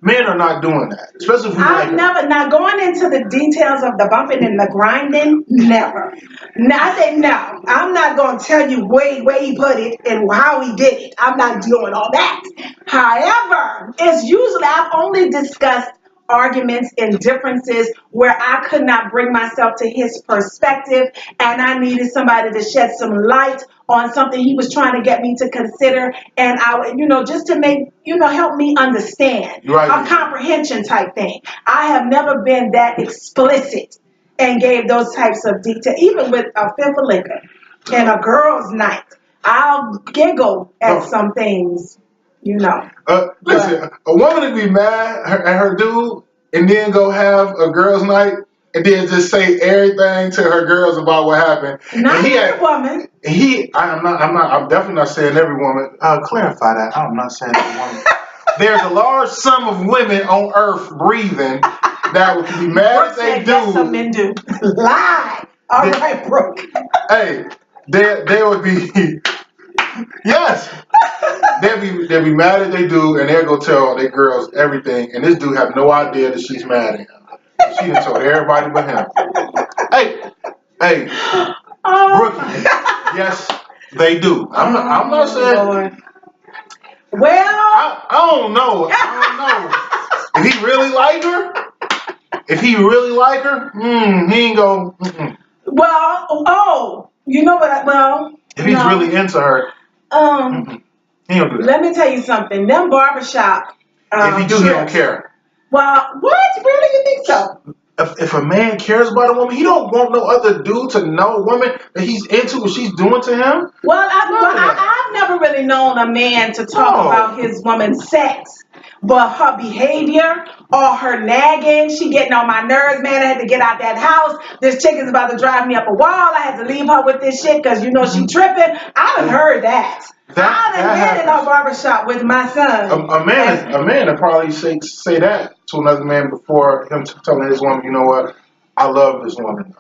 S2: Men are not doing that. Especially if we
S1: now going into the details of the bumping and the grinding, never. Now, I say no. I'm not going to tell you where he put it and how he did it. I'm not doing all that. However, it's usually I've only discussed arguments and differences where I could not bring myself to his perspective and I needed somebody to shed some light on something he was trying to get me to consider and just to make help me understand a comprehension type thing. I have never been that explicit and gave those types of details, even with a fifth of liquor and a girl's night. I'll giggle at some things.
S2: Listen, a woman would be mad at her dude and then go have a girls' night and then just say everything to her girls about what happened.
S1: Not every woman.
S2: I'm definitely not saying every woman. Clarify that. I'm not saying every woman. There's a large sum of women on earth breathing that would be mad if they do.
S1: Yes, some men do. Lie. All right, Brooke.
S2: Hey, they would be. Yes. They'll be mad if they do, and they'll go tell their girls everything, and this dude have no idea that she's mad at him. She done told everybody but him. Hey, Brookie. Yes, they do. I'm not saying.
S1: Lord. Well,
S2: I don't know. If he really like her, he ain't go.
S1: Well, you know what?
S2: If he's really into her, he don't do that.
S1: Let me tell you something. Them barbershop.
S2: If he do, he don't care.
S1: Well, what? Really? You think so?
S2: If a man cares about a woman, he don't want no other dude to know a woman that he's into what she's doing to him.
S1: Well, I've never really known a man to talk about his woman's sex, but her behavior or her nagging, she getting on my nerves, man. I had to get out that house. This chick is about to drive me up a wall. I had to leave her with this shit because you know she tripping. I done heard that. I done been in a barbershop with my son.
S2: A man would probably say that to another man before him telling his woman, you know what, I love this woman.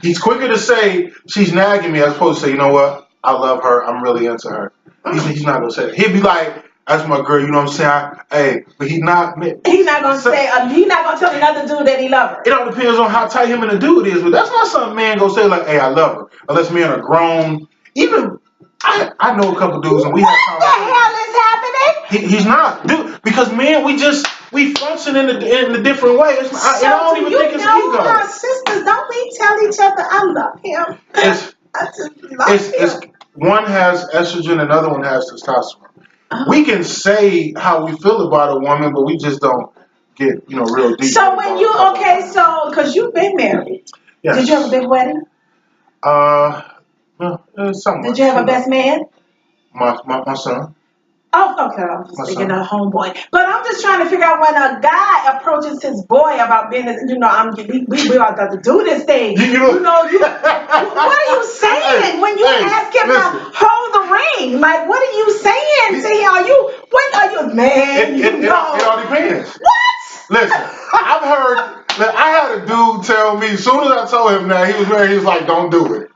S2: He's quicker to say she's nagging me as opposed to say, you know what, I love her, I'm really into her. He's not gonna say that. He'd be like, that's my girl, you know what I'm saying? Hey, but he's not gonna tell another dude that he loves her. It all depends on how tight him and the dude is, but that's not something man gonna say like, hey, I love her. Unless men are grown. Even I know a couple dudes and we have conversations.
S1: What the hell is happening?
S2: He's not, dude, because man, we function in a different way. I don't even think it's ego.
S1: Our sisters, don't we tell each other I love him? I just love him.
S2: One has estrogen, another one has testosterone. We can say how we feel about a woman, but we just don't get real deep.
S1: So when because you've been married,
S2: yes.
S1: Did you have a big wedding?
S2: Well, somewhat.
S1: Did you have a best man?
S2: My son.
S1: Oh, okay. I'm just thinking of homeboy. But I'm just trying to figure out when a guy approaches his boy about being, we all got to do this thing. What are you saying when you ask him to hold the ring? Like, what are you saying? Man?
S2: It all depends.
S1: What?
S2: Listen, I had a dude tell me, as soon as I told him that he was married, he was like, don't do it.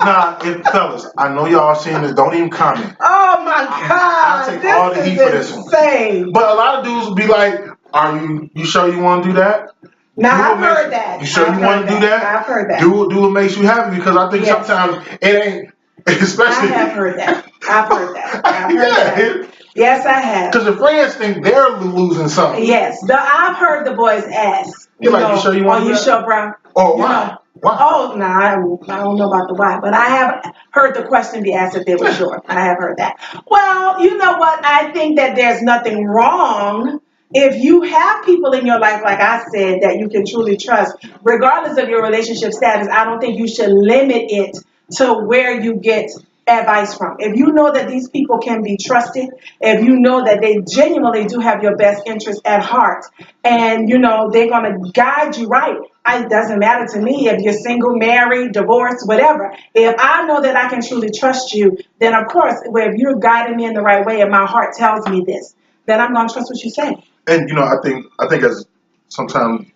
S2: Nah, fellas, I know y'all seen this. Don't even comment.
S1: Oh my God!
S2: I'll take all the heat for this one. But a lot of dudes will be like, "Are you sure you want to do that?"
S1: Now I've heard that.
S2: You sure you want to do that?
S1: I've heard that.
S2: Do what makes you happy, because I think sometimes it ain't. Especially.
S1: I have heard that. I've heard that. Yes, I have.
S2: Because the friends think they're losing something.
S1: Yes, I've heard the boys ask.
S2: You sure you want to do that?
S1: Are you sure, bro?
S2: Oh, why? Why?
S1: Oh, no, I don't know about the why, but I have heard the question be asked if they were sure. I have heard that. Well, you know what? I think that there's nothing wrong if you have people in your life, like I said, that you can truly trust, regardless of your relationship status. I don't think you should limit it to where you get advice from. If you know that these people can be trusted, if you know that they genuinely do have your best interest at heart, and they're going to guide you right, it doesn't matter to me if you're single, married, divorced, whatever. If I know that I can truly trust you, then of course, if you're guiding me in the right way and my heart tells me this, then I'm going to trust what you say.
S2: And I think as sometimes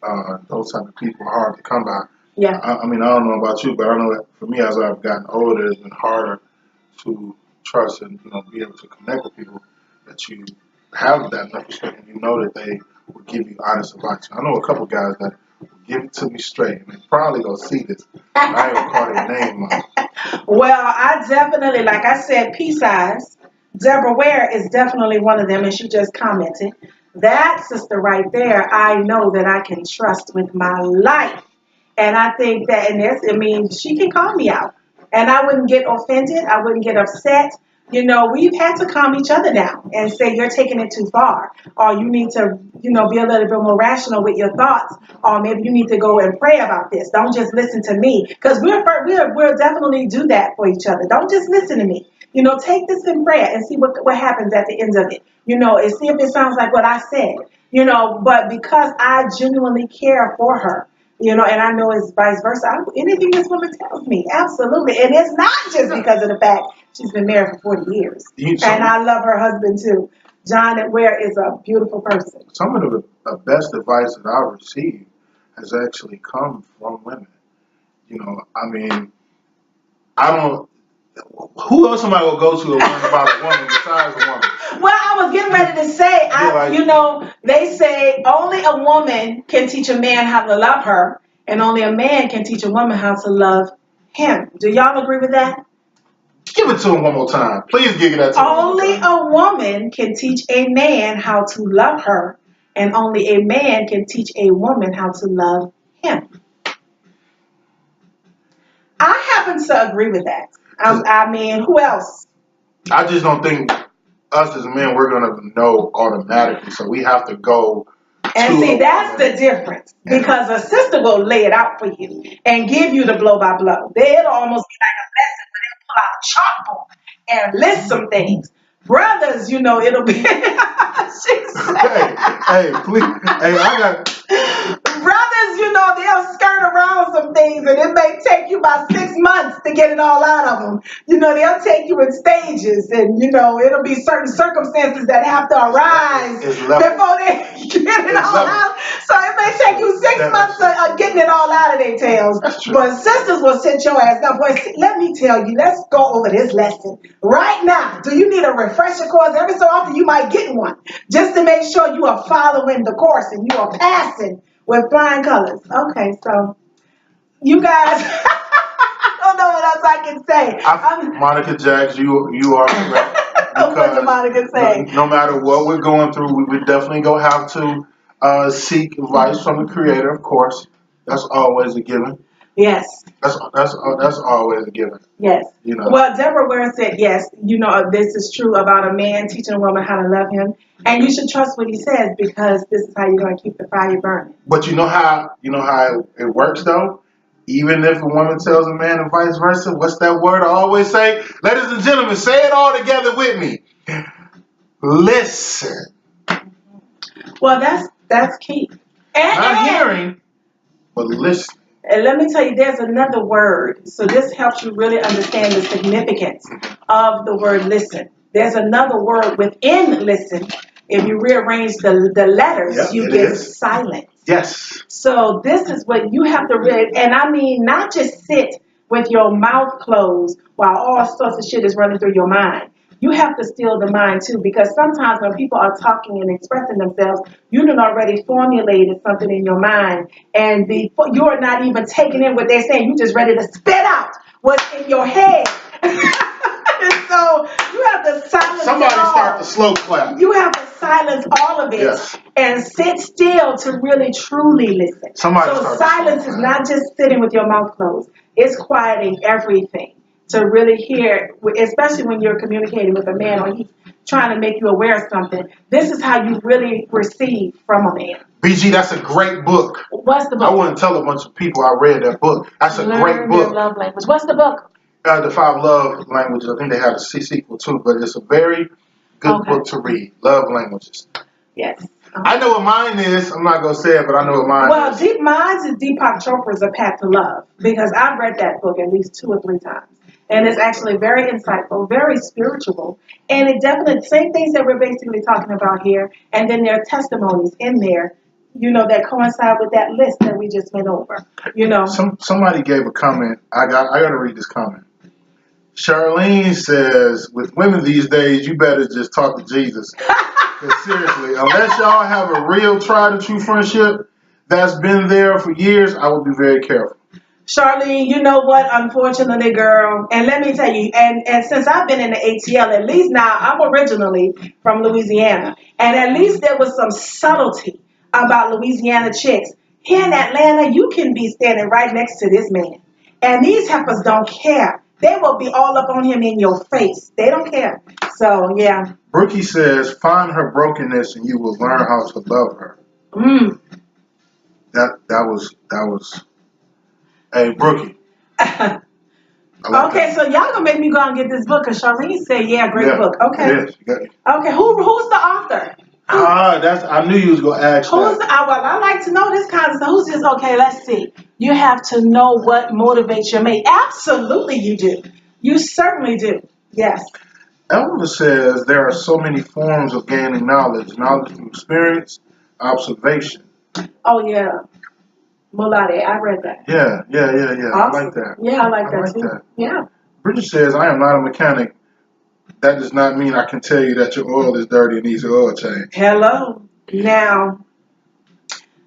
S2: those type of people are hard to come by.
S1: Yeah.
S2: I don't know about you, but I know that for me, as I've gotten older, it's been harder to trust and be able to connect with people that you have that enough respect, and you know that they will give you honest advice. I know a couple guys that will give it to me straight, and they probably gonna see this. I ain't gonna call their name out.
S1: Well, I definitely, like I said, peace eyes. Deborah Ware is definitely one of them, and she just commented. That sister right there, I know that I can trust with my life. And I think that, she can call me out. And I wouldn't get offended. I wouldn't get upset. We've had to calm each other down and say, you're taking it too far. Or you need to, be a little bit more rational with your thoughts. Or maybe you need to go and pray about this. Don't just listen to me. Because we'll definitely do that for each other. Don't just listen to me. Take this in prayer and see what happens at the end of it. And see if it sounds like what I said. But because I genuinely care for her, and I know it's vice versa. Anything this woman tells me, absolutely. And it's not just because of the fact she's been married for 40 years. And I love her husband too. John Ware is a beautiful person.
S2: Some of the best advice that I've received has actually come from women. I don't. Who else somebody will go to and learn about a woman besides a woman?
S1: Well, I was getting ready to say, they say only a woman can teach a man how to love her, and only a man can teach a woman how to love him. Do y'all agree with that?
S2: Give it to him one more time. Please give it that to him.
S1: Only a woman can teach a man how to love her, and only a man can teach a woman how to love him. I happen to agree with that. Who else?
S2: I just don't think us as men, we're gonna know automatically. So we have to go.
S1: And see, that's the difference. Because a sister will lay it out for you and give you the blow by blow. It'll almost be like a lesson where they'll pull out a chalkboard and list some things. Brothers, it'll be.
S2: Hey, please. Hey, I got.
S1: Brothers, they'll skirt around some things, and it may take you about 6 months to get it all out of them. They'll take you in stages, and it'll be certain circumstances that have to arise before they get it all out. So it may take you 6 months of getting it all out of their tails. But sisters will sit your ass down. Boy, let me tell you, let's go over this lesson right now. Do you need a refresher course? Every so often you might get one, just to make sure you are following the course and you are passing with flying colors. Okay, so you guys, I don't know what else I can say.
S2: Monica Jacks, you are correct.
S1: What did Monica say?
S2: No matter what we're going through, we would definitely go have to seek advice from the Creator, of course. That's always a given.
S1: Yes.
S2: That's always a given.
S1: Yes. Well, Deborah Ware said, yes, this is true about a man teaching a woman how to love him. And you should trust what he says, because this is how you're going to keep the fire burning.
S2: But you know how it works, though? Even if a woman tells a man and vice versa, what's that word I always say? Ladies and gentlemen, say it all together with me. Listen.
S1: Well, that's key.
S2: Not hearing, but listening.
S1: And let me tell you, there's another word. So this helps you really understand the significance of the word listen. There's another word within listen. If you rearrange the letters, you get silence.
S2: Yes.
S1: So this is what you have to read. And I mean, not just sit with your mouth closed while all sorts of shit is running through your mind. You have to still the mind too, because sometimes when people are talking and expressing themselves, you done already formulated something in your mind, and you're not even taking in what they're saying. You just ready to spit out what's in your head. So you have to silence.
S2: Somebody start the slow clap.
S1: You have to silence all of it and sit still to really truly listen. So silence is not just sitting with your mouth closed. It's quieting everything to really hear, especially when you're communicating with a man or he's trying to make you aware of something. This is how you really receive from a man.
S2: BG, that's a great book.
S1: What's the book?
S2: I wouldn't tell a bunch of people I read that book. That's a great book.
S1: Learn your love language. What's the book?
S2: The 5 love languages. I think they had a sequel too, but it's a very good book to read. Love languages.
S1: Yes.
S2: I know what mine is. I'm not going to say it, but I know what mine is.
S1: Well, mine is Deepak Chopra's A Path to Love, because I've read that book at least 2 or 3 times. And it's actually very insightful, very spiritual. And it definitely, same things that we're basically talking about here. And then there are testimonies in there, that coincide with that list that we just went over.
S2: Somebody gave a comment. I got to read this comment. Charlene says, with women these days, you better just talk to Jesus. Because seriously, unless y'all have a real tried and true friendship that's been there for years, I would be very careful.
S1: Charlene, you know what? Unfortunately, girl, and let me tell you, and since I've been in the ATL, at least now, I'm originally from Louisiana, and at least there was some subtlety about Louisiana chicks. Here in Atlanta, you can be standing right next to this man, and these heifers don't care. They will be all up on him in your face. They don't care. So, yeah.
S2: Brookie says, find her brokenness and you will learn how to love her. That was. Hey, Brookie.
S1: Okay, so y'all gonna make me go out and get this book, because Charlene said, great book. Okay.
S2: It is.
S1: Okay, who's the author?
S2: I knew you was gonna ask
S1: that. Well, I like to know this kind of stuff. Who's this? Okay, let's see. You have to know what motivates your mate. Absolutely, you do. You certainly do. Yes.
S2: Elmer says there are so many forms of gaining knowledge. Knowledge through experience, observation.
S1: Oh yeah. Mulade, I read that.
S2: Yeah. Awesome. I like that.
S1: Yeah, I like that too. Yeah.
S2: Bridget says, I am not a mechanic. That does not mean I can tell you that your oil is dirty and needs an oil change.
S1: Hello. Now,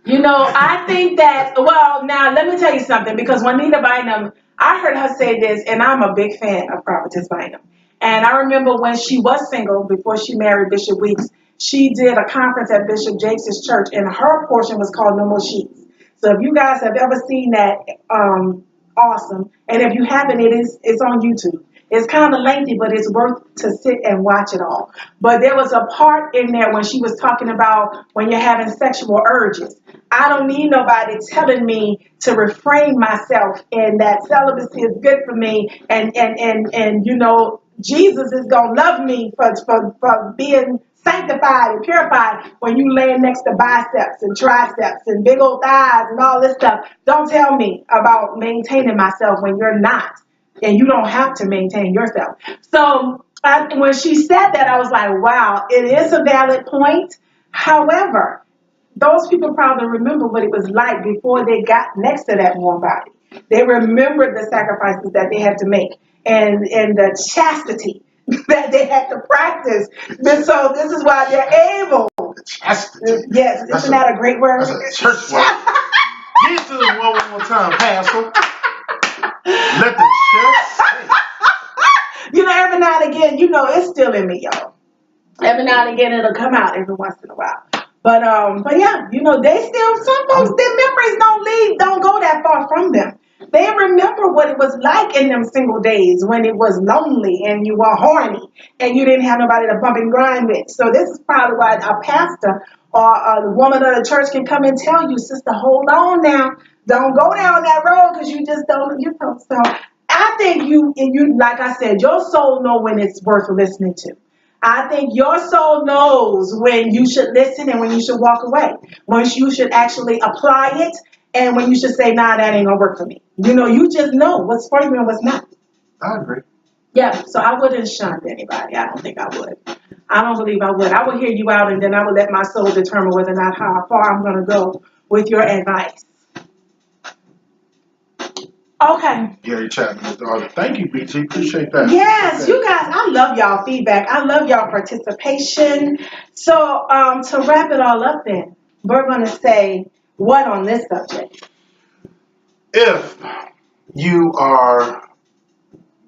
S1: I think that, now let me tell you something, because Juanita Bynum, I heard her say this, and I'm a big fan of Prophetess Bynum. And I remember when she was single, before she married Bishop Weeks, she did a conference at Bishop Jakes' church, and her portion was called No More Sheets. So if you guys have ever seen that, awesome. And if you haven't, it's on YouTube. It's kind of lengthy, but it's worth to sit and watch it all. But there was a part in there when she was talking about when you're having sexual urges. I don't need nobody telling me to refrain myself and that celibacy is good for me and you know Jesus is gonna love me for being sanctified and purified when you laying next to biceps and triceps and big old thighs and all this stuff. Don't tell me about maintaining myself when you're not. And you don't have to maintain yourself. So when she said that, I was like, wow, it is a valid point. However, those people probably remember what it was like before they got next to that warm body. They remembered the sacrifices that they had to make and the chastity that they had to practice. And so this is why they're able.
S2: Chastity.
S1: Yes, isn't that a great word?
S2: That's a church word. Get to it one more time, Pastor. Let the church say.
S1: You know, every now and again, you know, it's still in me, y'all. Every now and again, it'll come out every once in a while. But yeah, you know, they still, some folks, their memories don't go that far from them. They remember what it was like in them single days when it was lonely and you were horny and you didn't have nobody to bump and grind with. So this is probably why a pastor or a woman of the church can come and tell you, sister, hold on now. Don't go down that road because you just don't, you know. So I think you, like I said, your soul know when it's worth listening to. I think your soul knows when you should listen and when you should walk away. When you should actually apply it and when you should say, nah, that ain't gonna work for me. You know, you just know what's for you and what's not.
S2: I agree.
S1: Yeah, so I wouldn't shun anybody. I don't think I would. I don't believe I would. I would hear you out and then I would let my soul determine whether or not how far I'm gonna go with your advice. Okay.
S2: Gary Chapman. Thank you, BT. Appreciate that.
S1: Yes, you guys, I love y'all feedback. I love y'all participation. So to wrap it all up then, we're going to say what on this subject?
S2: If you are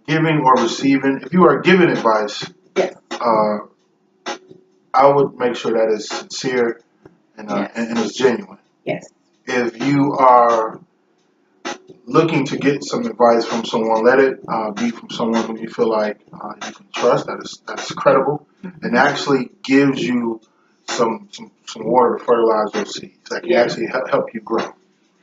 S2: giving or receiving, if you are giving advice,
S1: yes.
S2: I would make sure that is sincere and,
S1: yes.
S2: and it's genuine.
S1: Yes.
S2: If you are looking to get some advice from someone, let it be from someone who you feel like you can trust, that is credible, and actually gives you some water to fertilize your seeds, that can actually help you grow.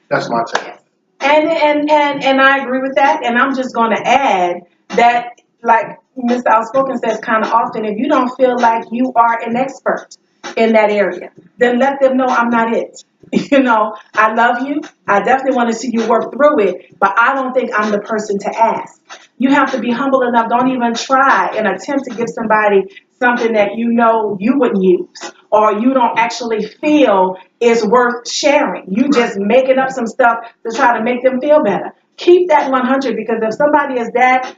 S2: That's my take.
S1: And I agree with that. And I'm just going to add that, like Mr. Outspoken says kind of often, if you don't feel like you are an expert in that area, then let them know I'm not it. You know, I love you. I definitely want to see you work through it, but I don't think I'm the person to ask. You have to be humble enough. Don't even try and attempt to give somebody something that you know you wouldn't use or you don't actually feel is worth sharing. You just making up some stuff to try to make them feel better. Keep that 100 because if somebody is that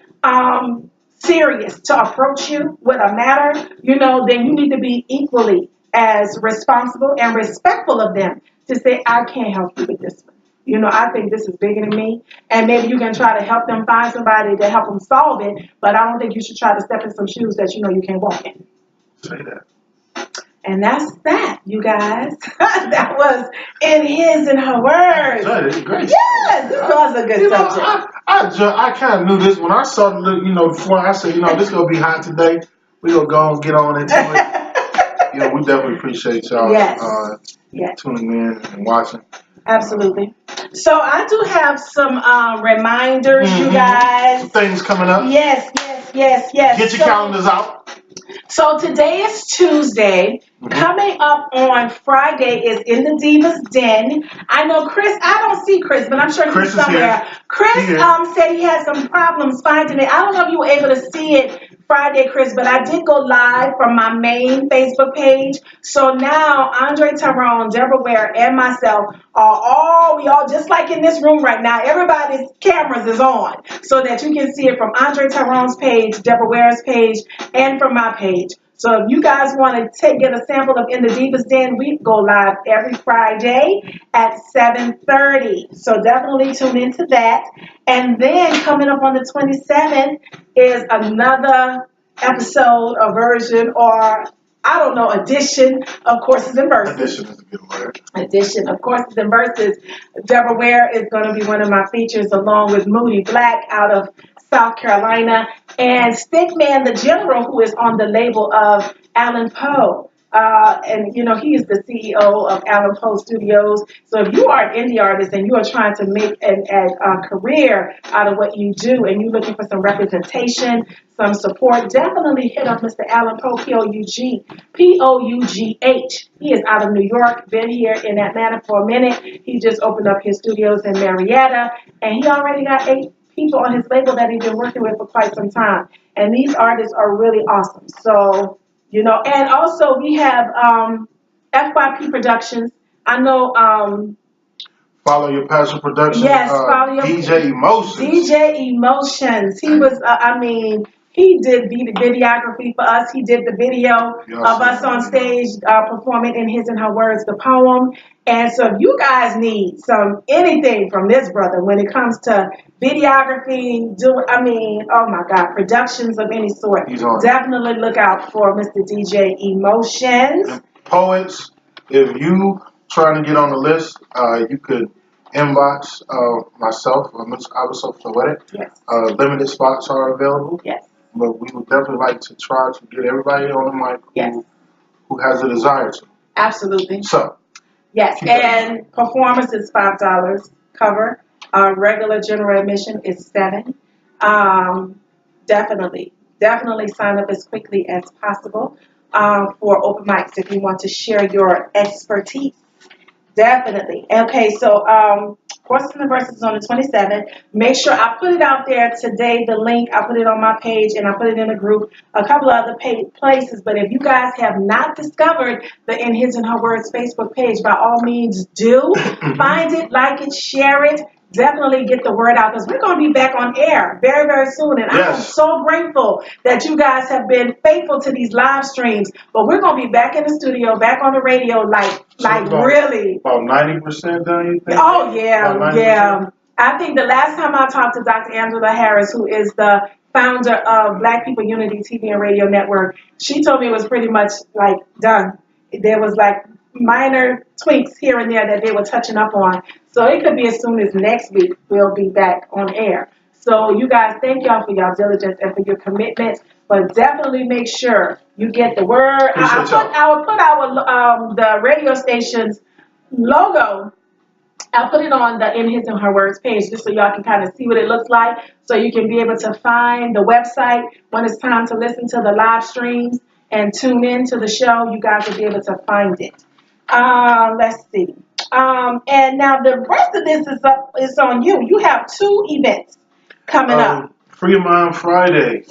S1: serious to approach you with a matter, you know, then you need to be equally as responsible and respectful of them to say, I can't help you with this one. You know, I think this is bigger than me. And maybe you can try to help them find somebody to help them solve it. But I don't think you should try to step in some shoes that you know you can't walk in.
S2: Say that.
S1: And that's that, you guys. That was in his and her words.
S2: Great.
S1: Yes, this was a good subject.
S2: I kind of knew this when I saw the, you know, before I said, you know, this is going to be hot today. We're going to go and get on into it. You know, we definitely appreciate y'all tuning in and watching.
S1: Absolutely. So I do have some reminders, you guys.
S2: Some things coming up.
S1: Yes.
S2: Get your calendars out.
S1: So today is Tuesday. Coming up on Friday is In the Divas Den. I know Chris, I don't see Chris, but I'm sure he's somewhere. Chris said he had some problems finding it. I don't know if you were able to see it Friday, Chris, but I did go live from my main Facebook page. So now Andre Tyrone, Deborah Ware, and myself we all just like in this room right now. Everybody's cameras is on so that you can see it from Andre Tyrone's page, Deborah Ware's page, and from my page. So if you guys want to get a sample of In the Divas Den, we go live every Friday at 7:30. So definitely tune into that. And then coming up on the 27th is another episode, a version, or I don't know, edition of Courses and Verses.
S2: Edition is a good word.
S1: Edition of Courses and Verses. Deborah Ware is going to be one of my features along with Moody Black out of South Carolina, and Stickman the General, who is on the label of Alan Poe. And you know, he is the CEO of Alan Poe Studios. So if you are an indie artist and you are trying to make a career out of what you do, and you're looking for some representation, some support, definitely hit up Mr. Alan Poe, Pough. He is out of New York, been here in Atlanta for a minute. He just opened up his studios in Marietta, and he already got 8 people on his label that he's been working with for quite some time. And these artists are really awesome. So, you know, and also we have FYP Productions. I know
S2: Follow Your Passion Production.
S1: yes, follow your
S2: DJ Emotions.
S1: DJ Emotions. He was, I mean, he did videography for us. He did the video of us on stage performing in his and her words, the poem. And so if you guys need some anything from this brother when it comes to videography, oh my God, productions of any sort, definitely look out for Mr. DJ Emotions.
S2: And poets, if you trying to get on the list, you could inbox myself or Miss Abah SoFloetic.
S1: Yes.
S2: Limited spots are available.
S1: Yes.
S2: But we would definitely like to try to get everybody on the mic who has a desire to.
S1: Absolutely.
S2: So.
S1: Yes, and performance is $5 cover. Regular general admission is $7. Definitely sign up as quickly as possible for open mics if you want to share your expertise. Definitely. Okay, so Courses and Verses is on the 27th. Make sure I put it out there today, the link. I put it on my page and I put it in a group, a couple of other places. But if you guys have not discovered the In His and Her Words Facebook page, by all means do. Find it, like it, share it. Definitely get the word out because we're going to be back on air very, very soon. And I'm so grateful that you guys have been faithful to these live streams. But we're going to be back in the studio, back on the radio, like really.
S2: About 90% done, you think?
S1: Oh, yeah. I think the last time I talked to Dr. Angela Harris, who is the founder of Black People Unity TV and Radio Network, she told me it was pretty much like done. There was like minor tweaks here and there that they were touching up on. So it could be as soon as next week we'll be back on air. So you guys, thank y'all for your diligence and for your commitment. But definitely make sure you get the word. I will put our the radio station's logo. I'll put it on the In His and Her Words page just so y'all can kind of see what it looks like. So you can be able to find the website when it's time to listen to the live streams and tune in to the show. You guys will be able to find it. Let's see. And now the rest of this is on you. You have 2 events coming up.
S2: Free of Mind Friday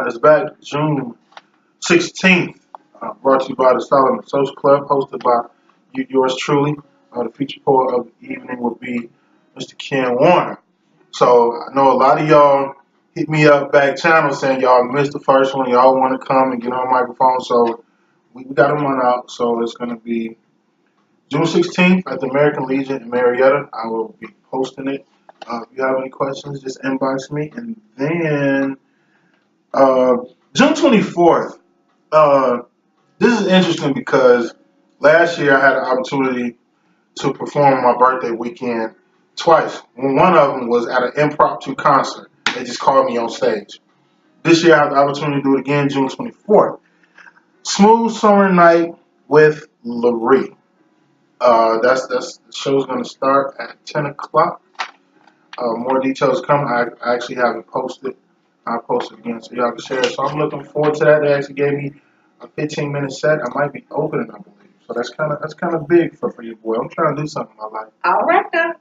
S2: is back June 16th. Brought to you by the Solomon Social Club, hosted by yours truly. The feature poet of the evening will be Mr. Ken Warner. So I know a lot of y'all hit me up back channel saying y'all missed the first one. Y'all want to come and get on the microphone. So we got a month out. So it's going to be June 16th at the American Legion in Marietta. I will be posting it. If you have any questions, just inbox me. And then June 24th. This is interesting because last year I had an opportunity to perform my birthday weekend twice. One of them was at an impromptu concert. They just called me on stage. This year I have the opportunity to do it again, June 24th. Smooth Summer Night with Laree. The show's going to start at 10 o'clock. More details come. I actually haven't posted. I'll post it again so y'all can share it. So I'm looking forward to that. They actually gave me a 15-minute set. I might be opening, I believe. So that's kind of big for your boy. I'm trying to do something in my life.
S1: All right, now.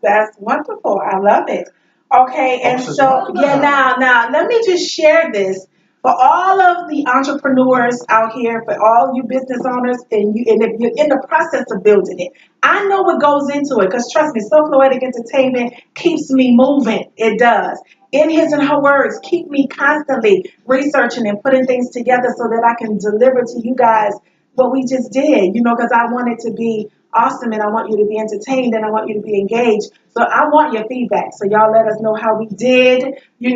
S1: That's wonderful. I love it. Okay, and so now let me just share this for all of the entrepreneurs out here, for all you business owners, and if you're in the process of building it. I know what goes into it because trust me, So.Floetic Entertainment keeps me moving. It does. In His and Her Words, keep me constantly researching and putting things together so that I can deliver to you guys what we just did, because I want it to be awesome and I want you to be entertained and I want you to be engaged. So I want your feedback. So y'all let us know how we did,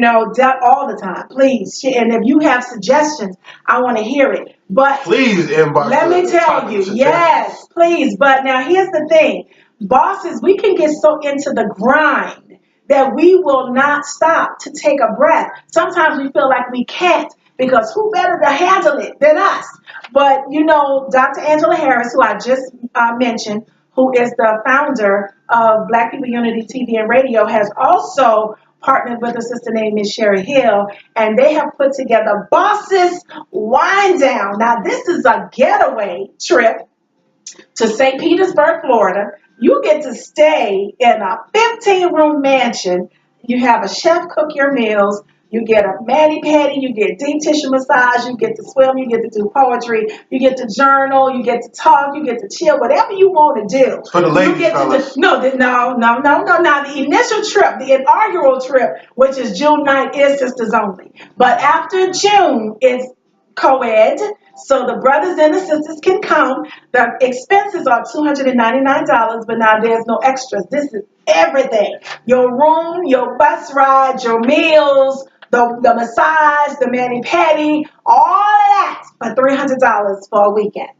S1: all the time, please. And if you have suggestions, I want to hear it. But
S2: please inbox.
S1: Let me tell you, yes, please. But now here's the thing. Bosses, we can get so into the grind that we will not stop to take a breath. Sometimes we feel like we can't because who better to handle it than us? But Dr. Angela Harris, who I just mentioned, who is the founder of Black People Unity TV and Radio, has also partnered with a sister named Miss Sherry Hill, and they have put together Bosses Wine Down. Now, this is a getaway trip to St. Petersburg, Florida. You get to stay in a 15-room mansion. You have a chef cook your meals. You get a mani-pedi, you get deep tissue massage, you get to swim, you get to do poetry, you get to journal, you get to talk, you get to chill, whatever you want to do.
S2: For the ladies, fellas.
S1: No. Now, the initial trip, the inaugural trip, which is June 9th, is sisters only. But after June, it's co-ed, so the brothers and the sisters can come. The expenses are $299, but now there's no extras. This is everything. Your room, your bus ride, your meals, the massage, the mani-pedi, all of that for $300 for a weekend.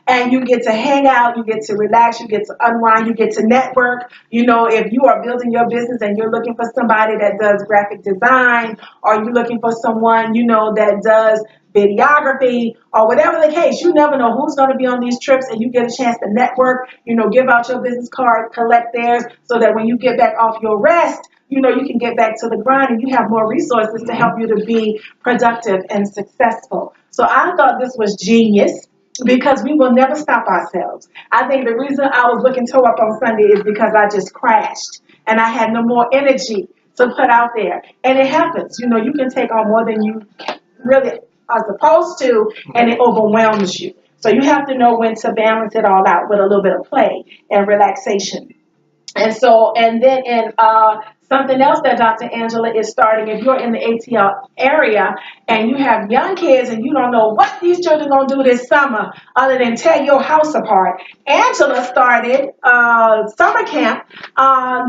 S1: And you get to hang out, you get to relax, you get to unwind, you get to network. If you are building your business and you're looking for somebody that does graphic design, or you're looking for someone, that does videography, or whatever the case, you never know who's going to be on these trips, and you get a chance to network, give out your business card, collect theirs, so that when you get back off your rest, you can get back to the grind and you have more resources to help you to be productive and successful. So I thought this was genius, because we will never stop ourselves. I think the reason I was looking toe up on Sunday is because I just crashed and I had no more energy to put out there. And it happens. You can take on more than you really are supposed to, and it overwhelms you. So you have to know when to balance it all out with a little bit of play and relaxation. And then in something else that Dr. Angela is starting, if you're in the ATL area and you have young kids and you don't know what these children are going to do this summer other than tear your house apart, Angela started summer camp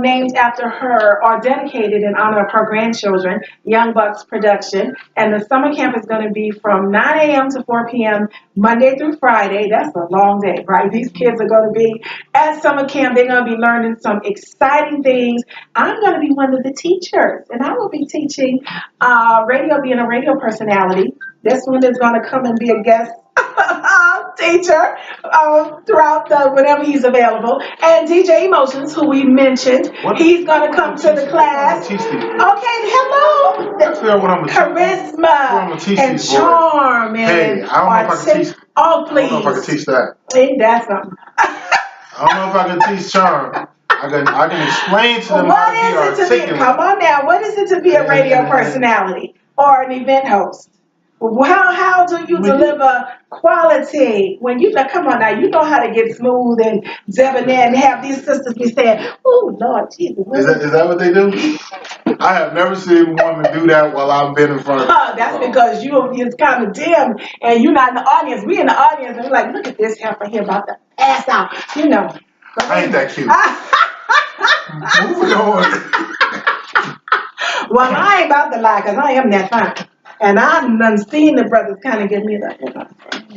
S1: named after her, or dedicated in honor of her grandchildren, Young Bucks Production. And the summer camp is going to be from 9 a.m. to 4 p.m. Monday through Friday. That's a long day, right? These kids are going to be at summer camp. They're going to be learning some exciting things. I'm going to be one of the teachers, and I will be teaching radio, being a radio personality. This one is going to come and be a guest teacher throughout whenever he's available. And DJ Emotions, who we mentioned, he's going to come to the class. Okay, hello.
S2: I feel what I'm
S1: Charisma and charm.
S2: Hey, I don't know if I can teach.
S1: Oh, please.
S2: I don't know if I can teach that.
S1: Ain't that something?
S2: I don't know if I can teach charm. I can explain to them how to be articulate.
S1: Come on now. What is it to be a radio personality or an event host? How do you deliver quality when come on now, you know how to get smooth and debonair and have these sisters be saying, oh Lord Jesus.
S2: Is that what they do? I have never seen a woman do that while I've been in front of her.
S1: That's because it's kind of dim and you're not in the audience. We in the audience and we're like, look at this heifer here about to ass out, But
S2: I ain't that cute. Moving on.
S1: Well, I ain't about to lie because I am that fine. And I've done seen the brothers kind of give me the,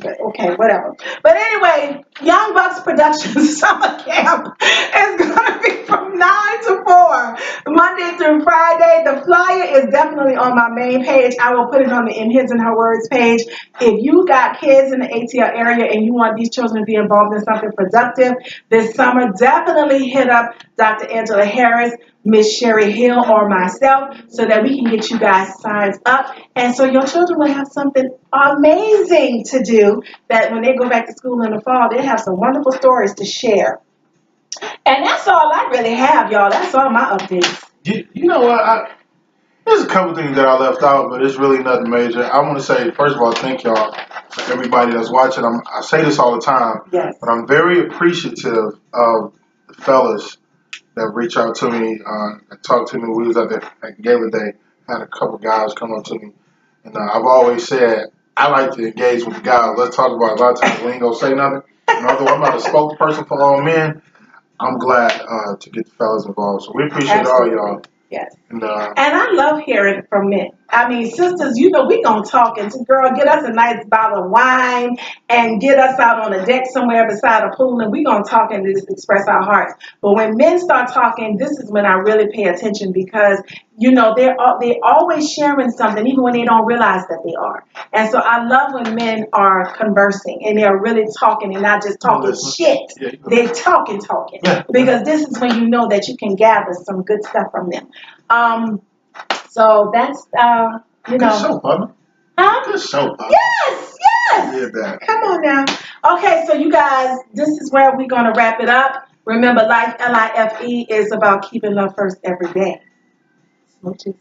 S1: but okay, whatever. But anyway, Young Bucks Productions Summer Camp is going to be from 9 to 4, Monday through Friday. The flyer is definitely on my main page. I will put it on the In His and Her Words page. If you got kids in the ATL area and you want these children to be involved in something productive this summer, definitely hit up Dr. Angela Harris, Miss Sherry Hill, or myself, so that we can get you guys signed up. And so your children will have something amazing to do, that when they go back to school in the fall, they'll have some wonderful stories to share. And that's all I really have, y'all. That's all my updates.
S2: You know what? There's a couple things that I left out, but it's really nothing major. I want to say, first of all, thank y'all, everybody that's watching. I say this all the time,
S1: yes,
S2: but I'm very appreciative of the fellas that reach out to me and talk to me. We was at Gala Day, had a couple guys come up to me, and I've always said I like to engage with the guys. Let's talk about it. A lot of times we ain't gonna say nothing. Although I'm not a spokesperson for all men, I'm glad to get the fellas involved. So we appreciate all y'all.
S1: Yes.
S2: And
S1: I love hearing from men. I mean, sisters, you know we gonna talk and girl, get us a nice bottle of wine and get us out on a deck somewhere beside a pool and we gonna talk and just express our hearts. But when men start talking, this is when I really pay attention because you know they're always sharing something even when they don't realize that they are. And so I love when men are conversing and they're really talking and not just talking shit. Yeah, they're talking. Because this is when you know that you can gather some good stuff from them. So that's you know.
S2: Good show, partner.
S1: Huh?
S2: Good show, partner.
S1: Yes.
S2: Yeah,
S1: Come on now. Okay, so you guys, this is where we're gonna wrap it up. Remember, life LIFE is about keeping love first every day. Smooches.